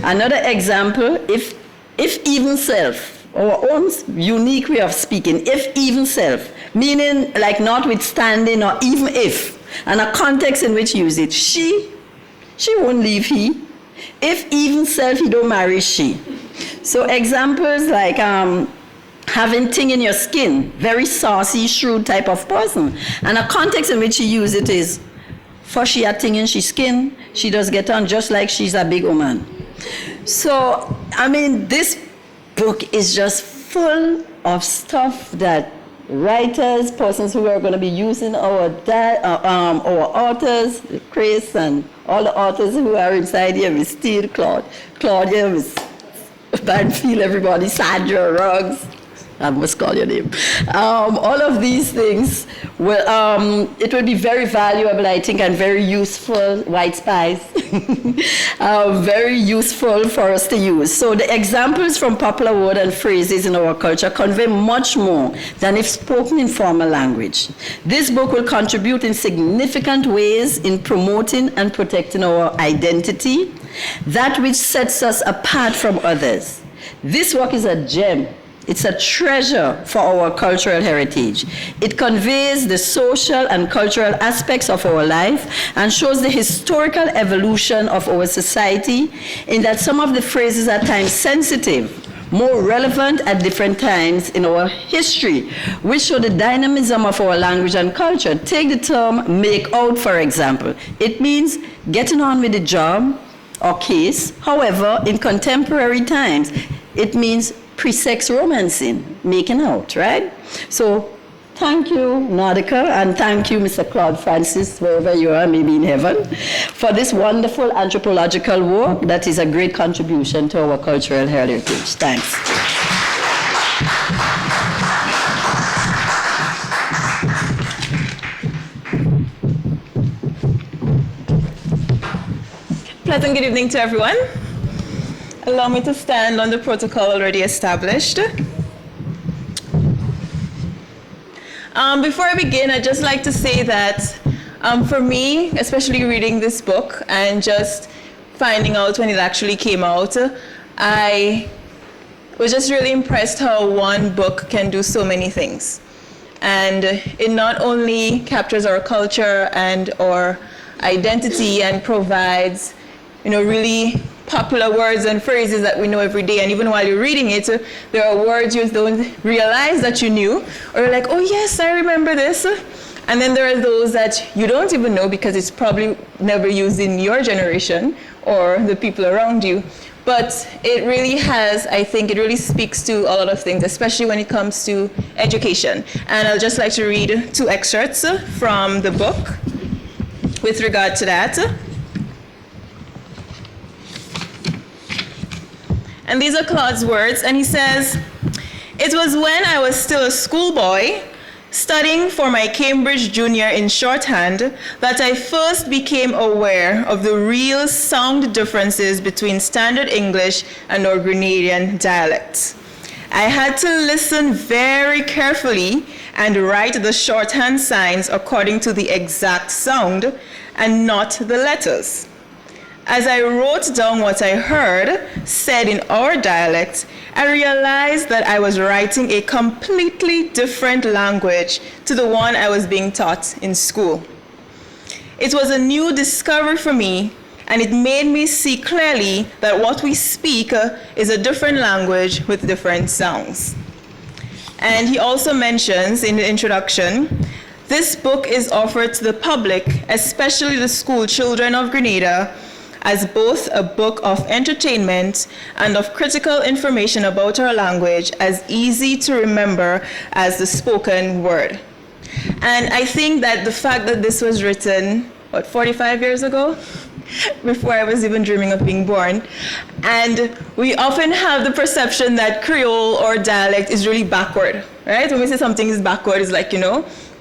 Another example, if even self, our own unique way of speaking, if even self, meaning like notwithstanding or even if, and a context in which you use it. She won't leave he. If even self, he don't marry she. So examples like having thing in your skin, very saucy, shrewd type of person. And a context in which you use it is, for she had thing in she skin, she does get on just like she's a big woman. So, I mean, this book is just full of stuff that writers, persons who are going to be using our authors, Chris and all the authors who are inside here, with Steele, Claudia, with Banfield, everybody, Sandra, Ruggs, I must call your name. All of these things, it will be very valuable, I think, and very useful, white spice, very useful for us to use. So the examples from popular words and phrases in our culture convey much more than if spoken in formal language. This book will contribute in significant ways in promoting and protecting our identity, that which sets us apart from others. This work is a gem. It's a treasure for our cultural heritage. It conveys the social and cultural aspects of our life and shows the historical evolution of our society in that some of the phrases are time sensitive, more relevant at different times in our history, which show the dynamism of our language and culture. Take the term make out, for example. It means getting on with the job or case. However, in contemporary times, it means pre-sex romancing, making out, right? So thank you, Nautica, and thank you, Mr. Claude Francis, wherever you are, maybe in heaven, for this wonderful anthropological work that is a great contribution to our cultural heritage. Thanks. Pleasant good evening to everyone. Allow me to stand on the protocol already established. Before I begin, I'd just like to say that for me, especially reading this book and just finding out when it actually came out, I was just really impressed how one book can do so many things. And it not only captures our culture and our identity and provides, really popular words and phrases that we know every day, and even while you're reading it, there are words you don't realize that you knew, or you're like, oh yes, I remember this. And then there are those that you don't even know because it's probably never used in your generation or the people around you. But it really has, I think, it really speaks to a lot of things, especially when it comes to education. And I'd just like to read 2 excerpts from the book with regard to that. And these are Claude's words, and he says, "It was when I was still a schoolboy, studying for my Cambridge Junior in shorthand, that I first became aware of the real sound differences between Standard English and our Grenadian dialects. I had to listen very carefully and write the shorthand signs according to the exact sound and not the letters. As I wrote down what I heard said in our dialect, I realized that I was writing a completely different language to the one I was being taught in school. It was a new discovery for me, and it made me see clearly that what we speak is a different language with different sounds." And he also mentions in the introduction, "This book is offered to the public, especially the school children of Grenada, as both a book of entertainment and of critical information about our language, as easy to remember as the spoken word." And I think that the fact that this was written, 45 years ago? before I was even dreaming of being born. And we often have the perception that Creole or dialect is really backward, right? When we say something is backward, it's like,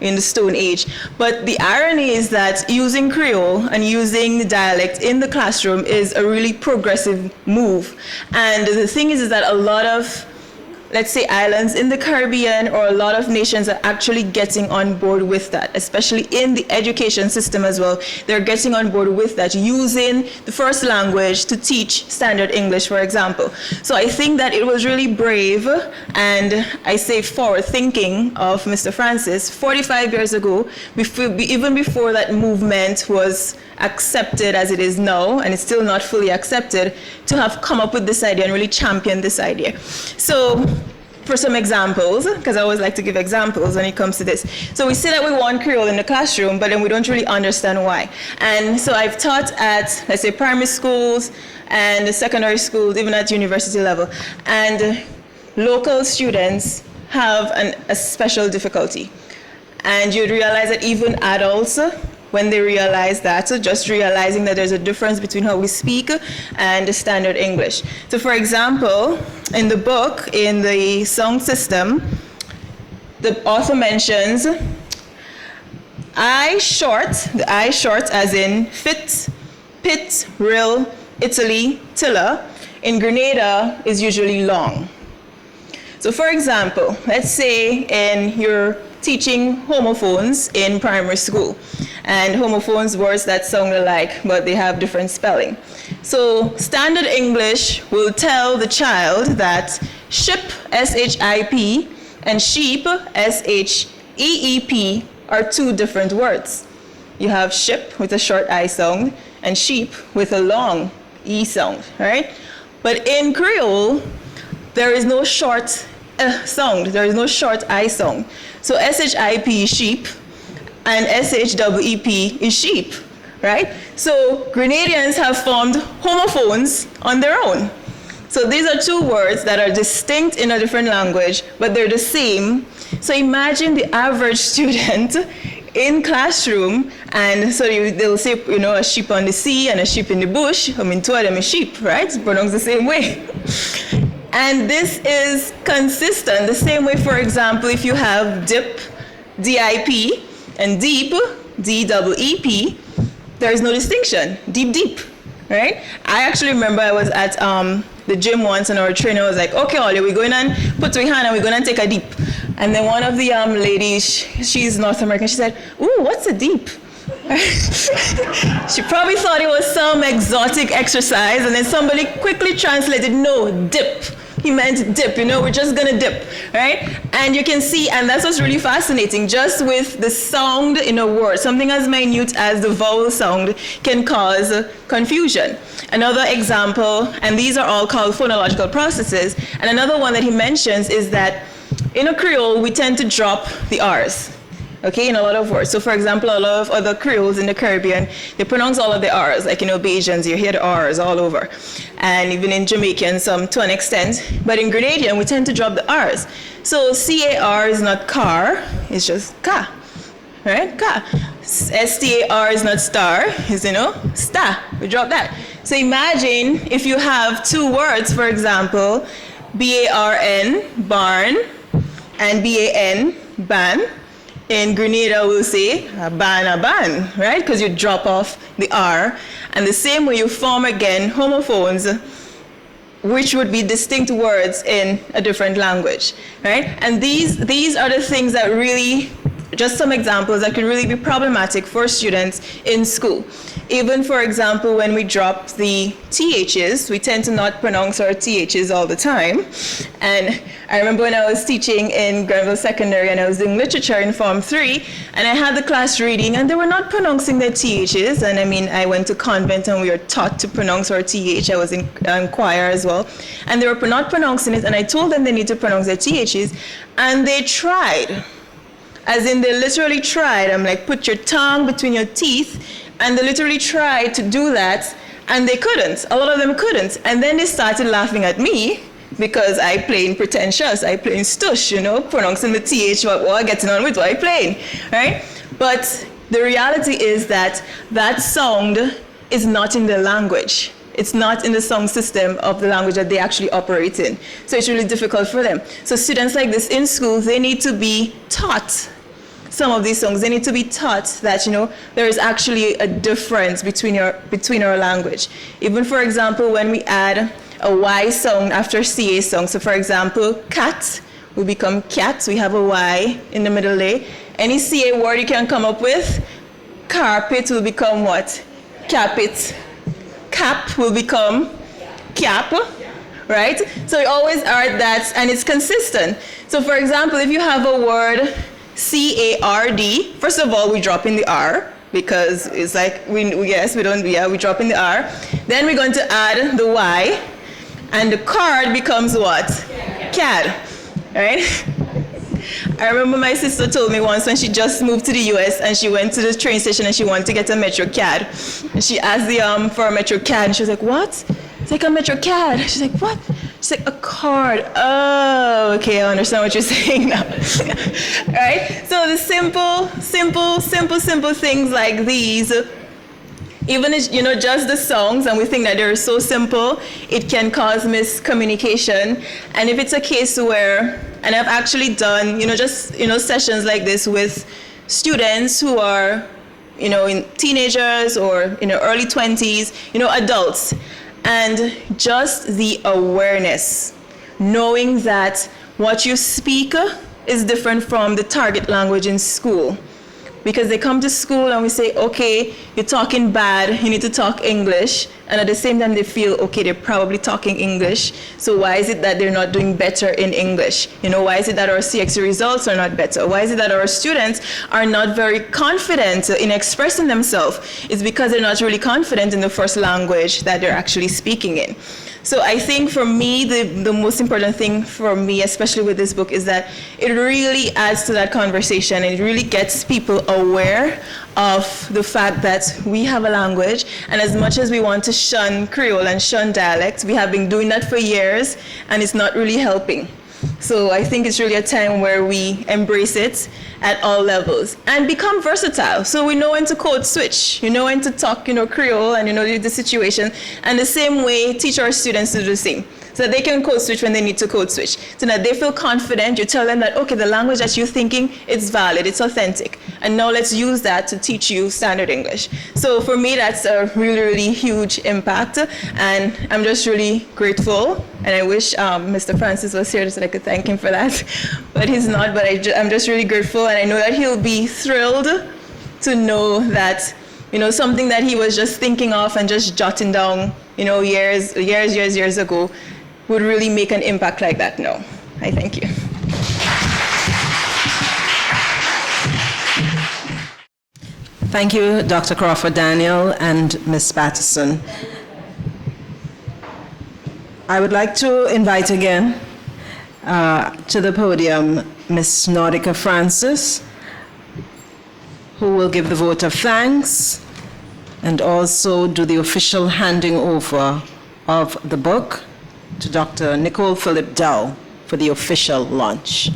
in the Stone Age. But the irony is that using Creole and using the dialect in the classroom is a really progressive move. And the thing is that a lot of, let's say, islands in the Caribbean or a lot of nations are actually getting on board with that, especially in the education system as well. They're getting on board with that, using the first language to teach standard English, for example. So I think that it was really brave and I say forward thinking of Mr. Francis 45 years ago, even before that movement was accepted as it is now, and it's still not fully accepted, to have come up with this idea and really champion this idea. So for some examples, because I always like to give examples when it comes to this. So we say that we want Creole in the classroom, but then we don't really understand why. And so I've taught at, let's say, primary schools and secondary schools, even at university level. And local students have a special difficulty. And you'd realize that even adults, when they realize that, so just realizing that there's a difference between how we speak and the standard English. So for example, in the book, in the song system, the author mentions the I short as in fit, pit, rill, Italy, tilla, in Grenada is usually long. So for example, let's say you're teaching homophones in primary school. And homophones, words that sound alike, but they have different spelling. So standard English will tell the child that ship, S-H-I-P, and sheep, S-H-E-E-P, are two different words. You have ship with a short I sound, and sheep with a long E sound, right? But in Creole, there is no short sound, there is no short I sound. So S-H-I-P is sheep, and S-H-E-E-P is sheep, right? So Grenadians have formed homophones on their own. So these are two words that are distinct in a different language, but they're the same. So imagine the average student in classroom, and so they'll say, a sheep on the sea and a sheep in the bush. I mean, two of them is sheep, right? It's pronounced the same way. And this is consistent. The same way, for example, if you have dip, D-I-P, and deep, D-E-E-P, there is no distinction. Deep, deep, right? I actually remember I was at the gym once, and our trainer was like, okay, Ollie, we're going to put your hand and we're going to take a deep. And then one of the ladies, she's North American, she said, ooh, what's a deep? She probably thought it was some exotic exercise, and then somebody quickly translated, no, dip. He meant dip, we're just gonna dip, right? And you can see, and that's what's really fascinating, just with the sound in a word, something as minute as the vowel sound can cause confusion. Another example, and these are all called phonological processes, and another one that he mentions is that in a Creole, we tend to drop the R's. Okay, in a lot of words. So for example, a lot of other Creoles in the Caribbean, they pronounce all of the R's, like Bajans, you hear the R's all over. And even in Jamaican, some to an extent. But in Grenadian, we tend to drop the R's. So C-A-R is not car, it's just ka, right? Ka. S-T-A-R is not star, it's, sta, we drop that. So imagine if you have two words, for example, B-A-R-N, barn, and B-A-N, ban. In Grenada, we'll say a ban, right? Because you drop off the R. And the same way you form again homophones, which would be distinct words in a different language, right? And these are the things that really, just some examples that can really be problematic for students in school. Even, for example, when we drop the THs, we tend to not pronounce our THs all the time. And I remember when I was teaching in Grenville Secondary and I was doing literature in Form 3, and I had the class reading, and they were not pronouncing their THs. And I mean, I went to convent and we were taught to pronounce our TH. I was in choir as well. And they were not pronouncing it, and I told them they need to pronounce their THs, and they tried. As in, they literally tried. I'm like, put your tongue between your teeth. And they literally tried to do that, and they couldn't. A lot of them couldn't. And then they started laughing at me because I plain pretentious. I plain stush, pronouncing the TH, what getting on with what I plain, right? But the reality is that that sound is not in the language. It's not in the song system of the language that they actually operate in. So it's really difficult for them. So students like this in school, they need to be taught some of these songs. They need to be taught that, there is actually a difference between our language. Even, for example, when we add a Y sound after CA song. So, for example, cat will become cat. We have a Y in the middle there. Any CA word you can come up with, carpet will become what? Capit. Cap will become cap, right? So we always are that, and it's consistent. So for example, if you have a word C-A-R-D, first of all, we drop in the R, because it's like, we drop in the R. Then we're going to add the Y, and the card becomes what? CAD, right? I remember my sister told me once when she just moved to the US and she went to the train station and she wanted to get a Metro CAD. And she asked for a Metro CAD and she was like, what? It's like a Metro CAD. She's like, what? She's like, a card. Oh, okay, I understand what you're saying now. Right? So the simple things like these, even if, just the songs, and we think that they're so simple, it can cause miscommunication. And if it's a case where, and I've actually done, sessions like this with students who are, in teenagers or, early 20s, adults. And just the awareness, knowing that what you speak is different from the target language in school. Because they come to school and we say, okay, you're talking bad, you need to talk English. And at the same time, they feel, okay, they're probably talking English. So why is it that they're not doing better in English? Why is it that our CXC results are not better? Why is it that our students are not very confident in expressing themselves? It's because they're not really confident in the first language that they're actually speaking in. So I think for me, the most important thing for me, especially with this book, is that it really adds to that conversation. It really gets people aware of the fact that we have a language, and as much as we want to shun Creole and shun dialect, we have been doing that for years, and it's not really helping. So I think it's really a time where we embrace it at all levels and become versatile. So we know when to code switch, when to talk, Creole and the situation, and the same way teach our students to do the same. So that they can code switch when they need to code switch. So that they feel confident, you tell them that, okay, the language that you're thinking, it's valid, it's authentic. And now let's use that to teach you standard English. So for me, that's a really, really huge impact. And I'm just really grateful. And I wish Mr. Francis was here so that I could thank him for that. But he's not, but I'm just really grateful. And I know that he'll be thrilled to know that, something that he was just thinking of and just jotting down, years ago, would really make an impact like that now. I thank you. Thank you, Dr. Crawford Daniel and Ms. Patterson. I would like to invite again to the podium Ms. Nordica Francis, who will give the vote of thanks and also do the official handing over of the book to Dr. Nicole Phillip Dow for the official launch.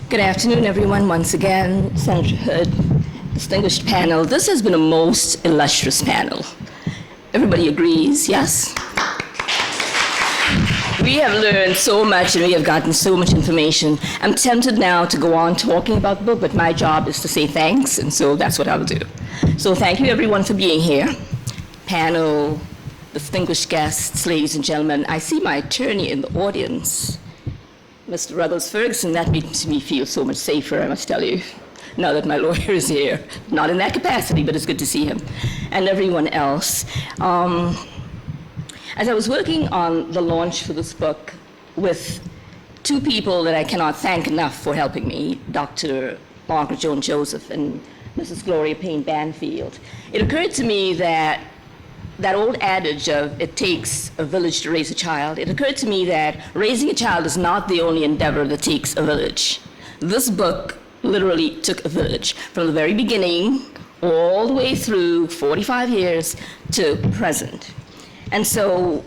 Good afternoon, everyone. Once again, Senator Hood, distinguished panel. This has been a most illustrious panel. Everybody agrees, yes? We have learned so much and we have gotten so much information. I'm tempted now to go on talking about the book, but my job is to say thanks, and so that's what I'll do. So thank you everyone for being here. Panel, distinguished guests, ladies and gentlemen. I see my attorney in the audience, Mr. Ruggles Ferguson. That makes me feel so much safer, I must tell you, now that my lawyer is here. Not in that capacity, but it's good to see him. And everyone else. As I was working on the launch for this book with two people that I cannot thank enough for helping me, Dr. Margaret Joan Joseph and Mrs. Gloria Payne Banfield, it occurred to me that that old adage of it takes a village to raise a child, it occurred to me that raising a child is not the only endeavor that takes a village. This book literally took a village from the very beginning all the way through 45 years to present. And so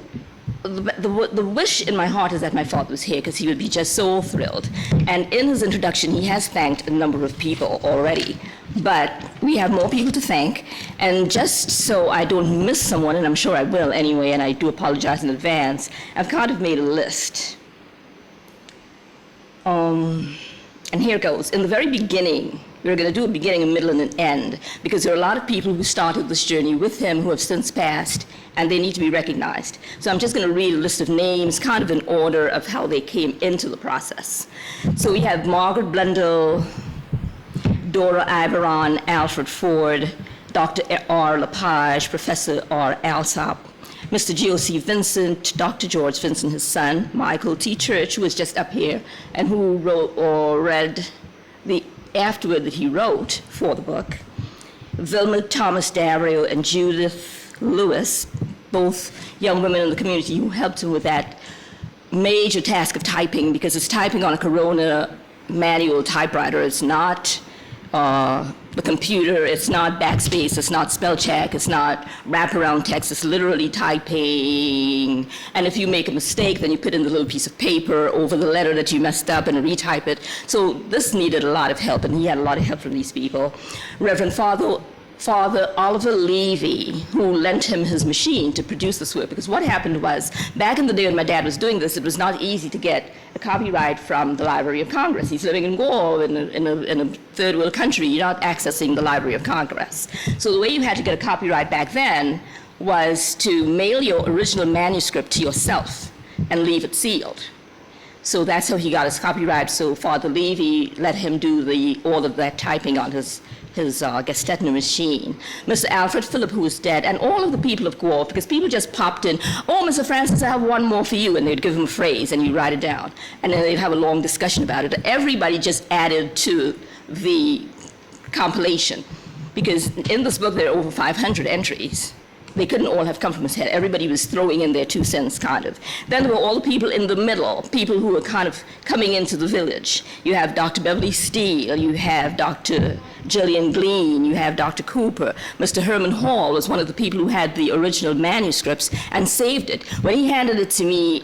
the wish in my heart is that my father was here because he would be just so thrilled. And in his introduction, he has thanked a number of people already. But we have more people to thank. And just so I don't miss someone, and I'm sure I will anyway, and I do apologize in advance, I've kind of made a list. And here goes. In the very beginning, we're going to do a beginning, a middle, and an end, because there are a lot of people who started this journey with him who have since passed, and they need to be recognized. So I'm just going to read a list of names, kind of in order of how they came into the process. So we have Margaret Blundell, Dora Iveron, Alfred Ford, Dr. R. Lepage, Professor R. Alsop, Mr. G.O.C. Vincent, Dr. George Vincent, his son, Michael T. Church, who was just up here, and who wrote or read the afterword that he wrote for the book, Vilma Thomas Dario and Judith Lewis, both young women in the community who helped him with that major task of typing, because it's typing on a Corona manual typewriter. It's not the computer, it's not backspace, it's not spell check, it's not wraparound text, it's literally typing. And if you make a mistake, then you put in the little piece of paper over the letter that you messed up and retype it. So this needed a lot of help, and he had a lot of help from these people. Reverend Father Oliver Levy, who lent him his machine to produce this work, because what happened was, back in the day when my dad was doing this, it was not easy to get a copyright from the Library of Congress. He's living in Gore, in a third world country. You're not accessing the Library of Congress. So the way you had to get a copyright back then was to mail your original manuscript to yourself and leave it sealed. So that's how he got his copyright. So Father Levy let him do all of that typing on his Gestetner machine. Mr. Alfred Phillip, who is dead, and all of the people of Guelph, because people just popped in, "Oh, Mr. Francis, I have one more for you," and they'd give him a phrase, and he'd write it down, and then they'd have a long discussion about it. Everybody just added to the compilation, because in this book there are over 500 entries. They couldn't all have come from his head. Everybody was throwing in their 2 cents, kind of. Then there were all the people in the middle, people who were kind of coming into the village. You have Dr. Beverly Steele, you have Dr. Gillian Glean, you have Dr. Cooper. Mr. Herman Hall was one of the people who had the original manuscripts and saved it. When he handed it to me,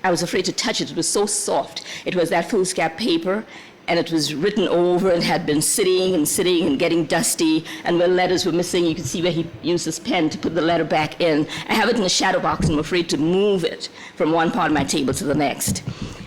I was afraid to touch it. It was so soft. It was that foolscap paper, and it was written over and had been sitting and getting dusty, and when letters were missing, you could see where he used his pen to put the letter back in. I have it in the shadow box, and I'm afraid to move it from one part of my table to the next.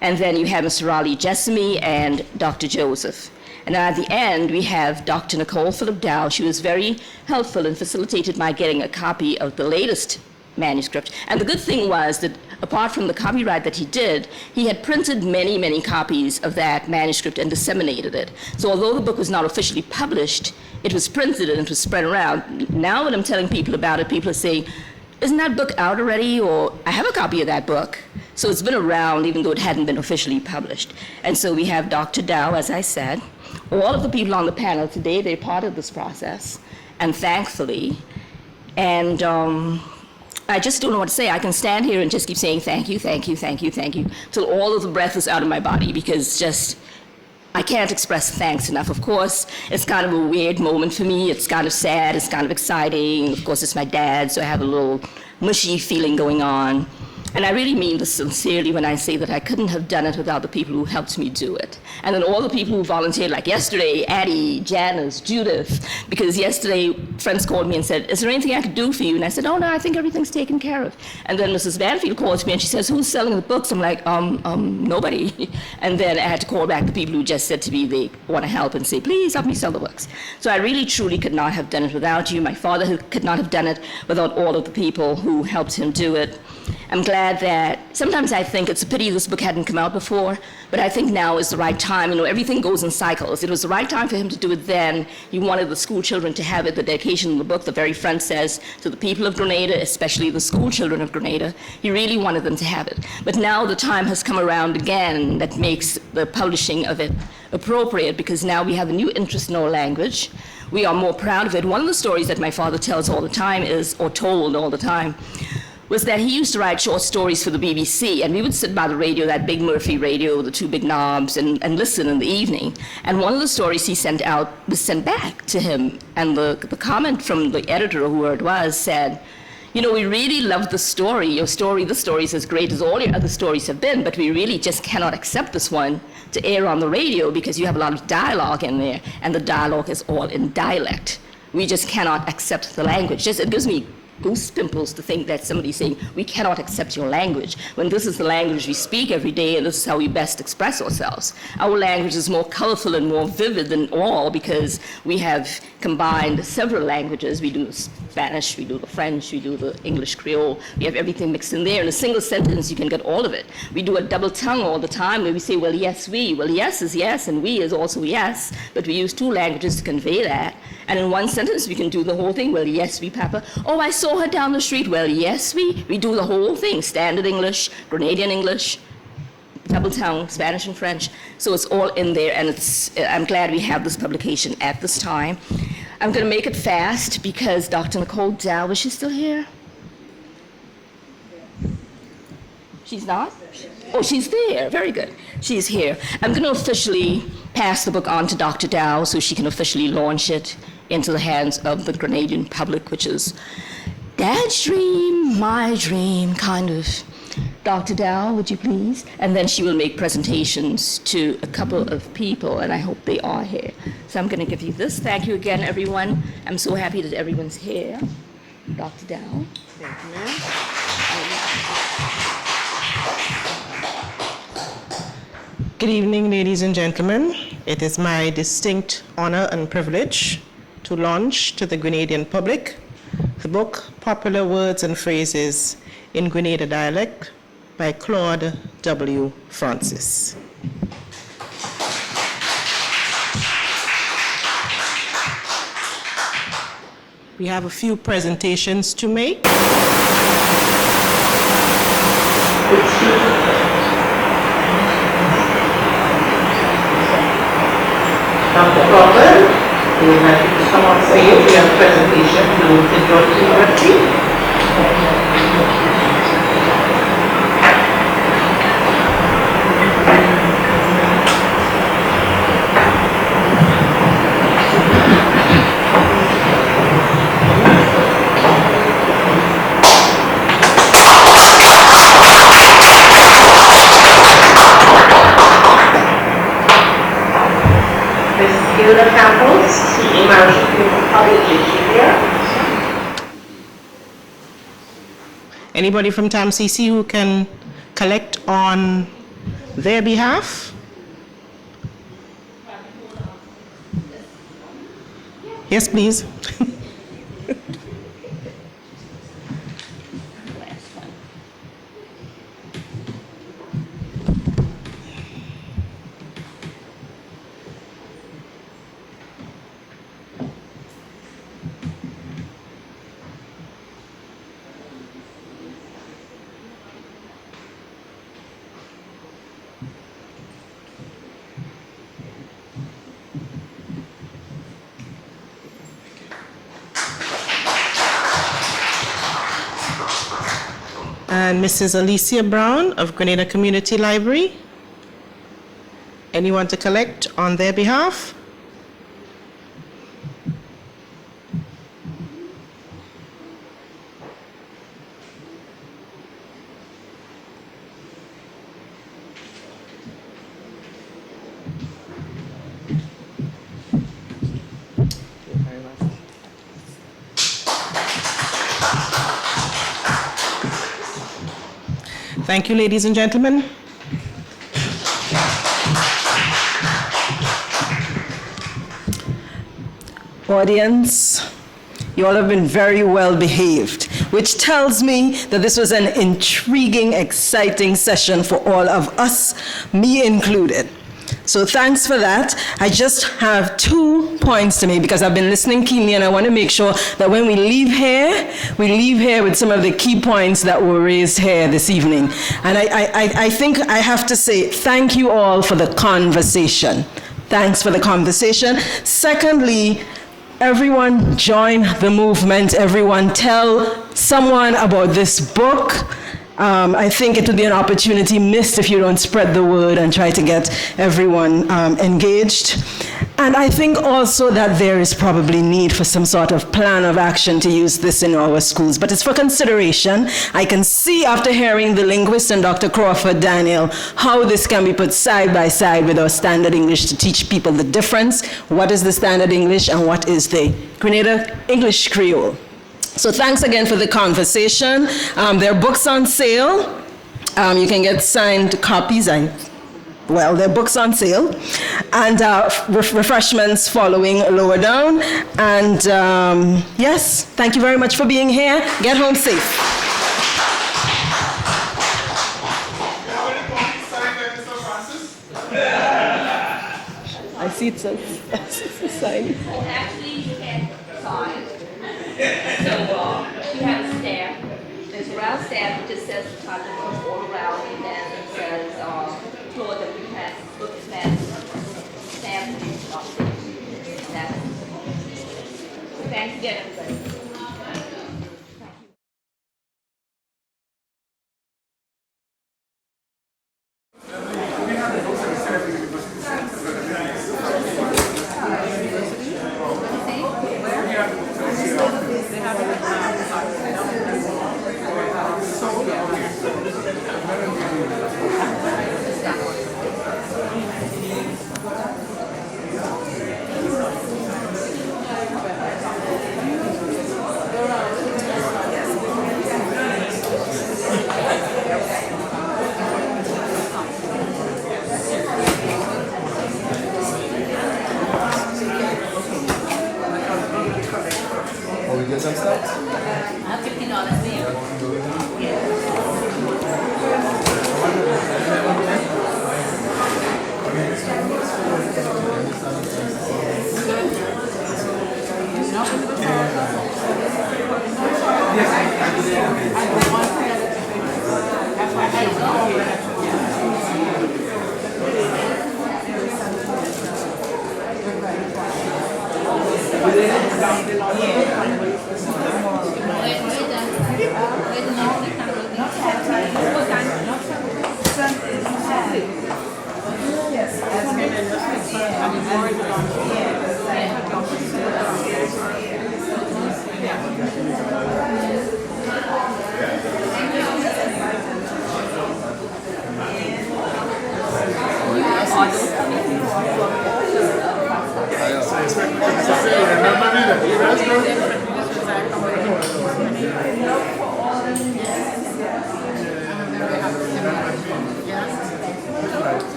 And then you have Mr. Raleigh Jessamy and Dr. Joseph. And at the end, we have Dr. Nicole Phillip Dow. She was very helpful and facilitated my getting a copy of the latest manuscript. And the good thing was that apart from the copyright that he did, he had printed many, many copies of that manuscript and disseminated it. So although the book was not officially published, it was printed and it was spread around. Now when I'm telling people about it, people are saying, "Isn't that book out already?" Or, "I have a copy of that book." So it's been around even though it hadn't been officially published. And so we have Dr. Dow, as I said. All of the people on the panel today, they're part of this process, and thankfully. And I just don't know what to say. I can stand here and just keep saying thank you, thank you, thank you, thank you, till all of the breath is out of my body, because just, I can't express thanks enough. Of course, it's kind of a weird moment for me. It's kind of sad, it's kind of exciting. Of course, it's my dad, so I have a little mushy feeling going on. And I really mean this sincerely when I say that I couldn't have done it without the people who helped me do it. And then all the people who volunteered, like yesterday, Addie, Janice, Judith, because yesterday friends called me and said, "Is there anything I could do for you?" And I said, "Oh, no, I think everything's taken care of." And then Mrs. Banfield calls me and she says, "Who's selling the books?" I'm like, nobody. And then I had to call back the people who just said to me they want to help and say, "Please help me sell the books." So I really, truly could not have done it without you. My father could not have done it without all of the people who helped him do it. I'm glad that, sometimes I think it's a pity this book hadn't come out before, but I think now is the right time. You know, everything goes in cycles. It was the right time for him to do it then. He wanted the school children to have it. The dedication in the book, the very front says, "To the people of Grenada, especially the school children of Grenada." He really wanted them to have it. But now the time has come around again that makes the publishing of it appropriate, because now we have a new interest in our language. We are more proud of it. One of the stories that my father tells all the time is, or told all the time, was that he used to write short stories for the BBC, and we would sit by the radio, that big Murphy radio with the 2 big knobs, and listen in the evening. And one of the stories he sent out was sent back to him, and the comment from the editor, or whoever it was, said, You know, we really love the story. Your story, the story is as great as all your other stories have been, but we really just cannot accept this one to air on the radio because you have a lot of dialogue in there, and the dialogue is all in dialect. We just cannot accept the language. It gives me goose pimples to think that somebody's saying, we cannot accept your language, when this is the language we speak every day and this is how we best express ourselves. Our language is more colorful and more vivid than all because we have combined several languages. We do the Spanish, we do the French, we do the English Creole. We have everything mixed in there. In a single sentence, you can get all of it. We do a double tongue all the time where we say, well, yes, we. Well, yes is yes, and we is also yes, but we use two languages to convey that. And in one sentence, we can do the whole thing. Well, yes, we, Papa. Oh, I saw her down the street. Well, yes, we. We do the whole thing. Standard English, Grenadian English, double tongue, Spanish and French. So it's all in there, and I'm glad we have this publication at this time. I'm going to make it fast because Dr. Nicole Dow, is she still here? She's not? Oh, she's there. Very good. She's here. I'm going to officially pass the book on to Dr. Dow so she can officially launch it into the hands of the Grenadian public, which is Dad's dream, my dream, kind of. Dr. Dow, would you please? And then she will make presentations to a couple of people, and I hope they are here. So I'm going to give you this. Thank you again, everyone. I'm so happy that everyone's here. Dr. Dow. Thank you, ma'am. Good evening, ladies and gentlemen. It is my distinct honor and privilege to launch to the Grenadian public the book Popular Words and Phrases in Grenada Dialect by Claude W. Francis. We have a few presentations to make. Dr. Crawford, we would like you to come on stage. We have a presentation to St. George's University. Anybody from TAMCC who can collect on their behalf? Yes, please. And Mrs. Alicia Brown of Grenada Community Library. Anyone to collect on their behalf? Thank you, ladies and gentlemen. Audience, you all have been very well behaved, which tells me that this was an intriguing, exciting session for all of us, me included. So thanks for that. I just have 2 points to make because I've been listening keenly and I want to make sure that when we leave here with some of the key points that were raised here this evening. And I think I have to say thank you all for the conversation. Thanks for the conversation. Secondly, everyone join the movement. Everyone tell someone about this book. I think it would be an opportunity missed if you don't spread the word and try to get everyone engaged. And I think also that there is probably need for some sort of plan of action to use this in our schools, but it's for consideration. I can see after hearing the linguist and Dr. Crawford Daniel how this can be put side by side with our standard English to teach people the difference. What is the standard English and what is the Grenada English Creole? So thanks again for the conversation. There are books on sale. You can get signed copies. There are books on sale. And refreshments following lower down. And yes, thank you very much for being here. Get home safe. I see it's a sign. Actually, you can sign. So we have a stamp. There's a round stamp that just says the title goes all around, and then it says floor that we have book stamp and that's thanks again, everybody.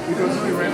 Because we ran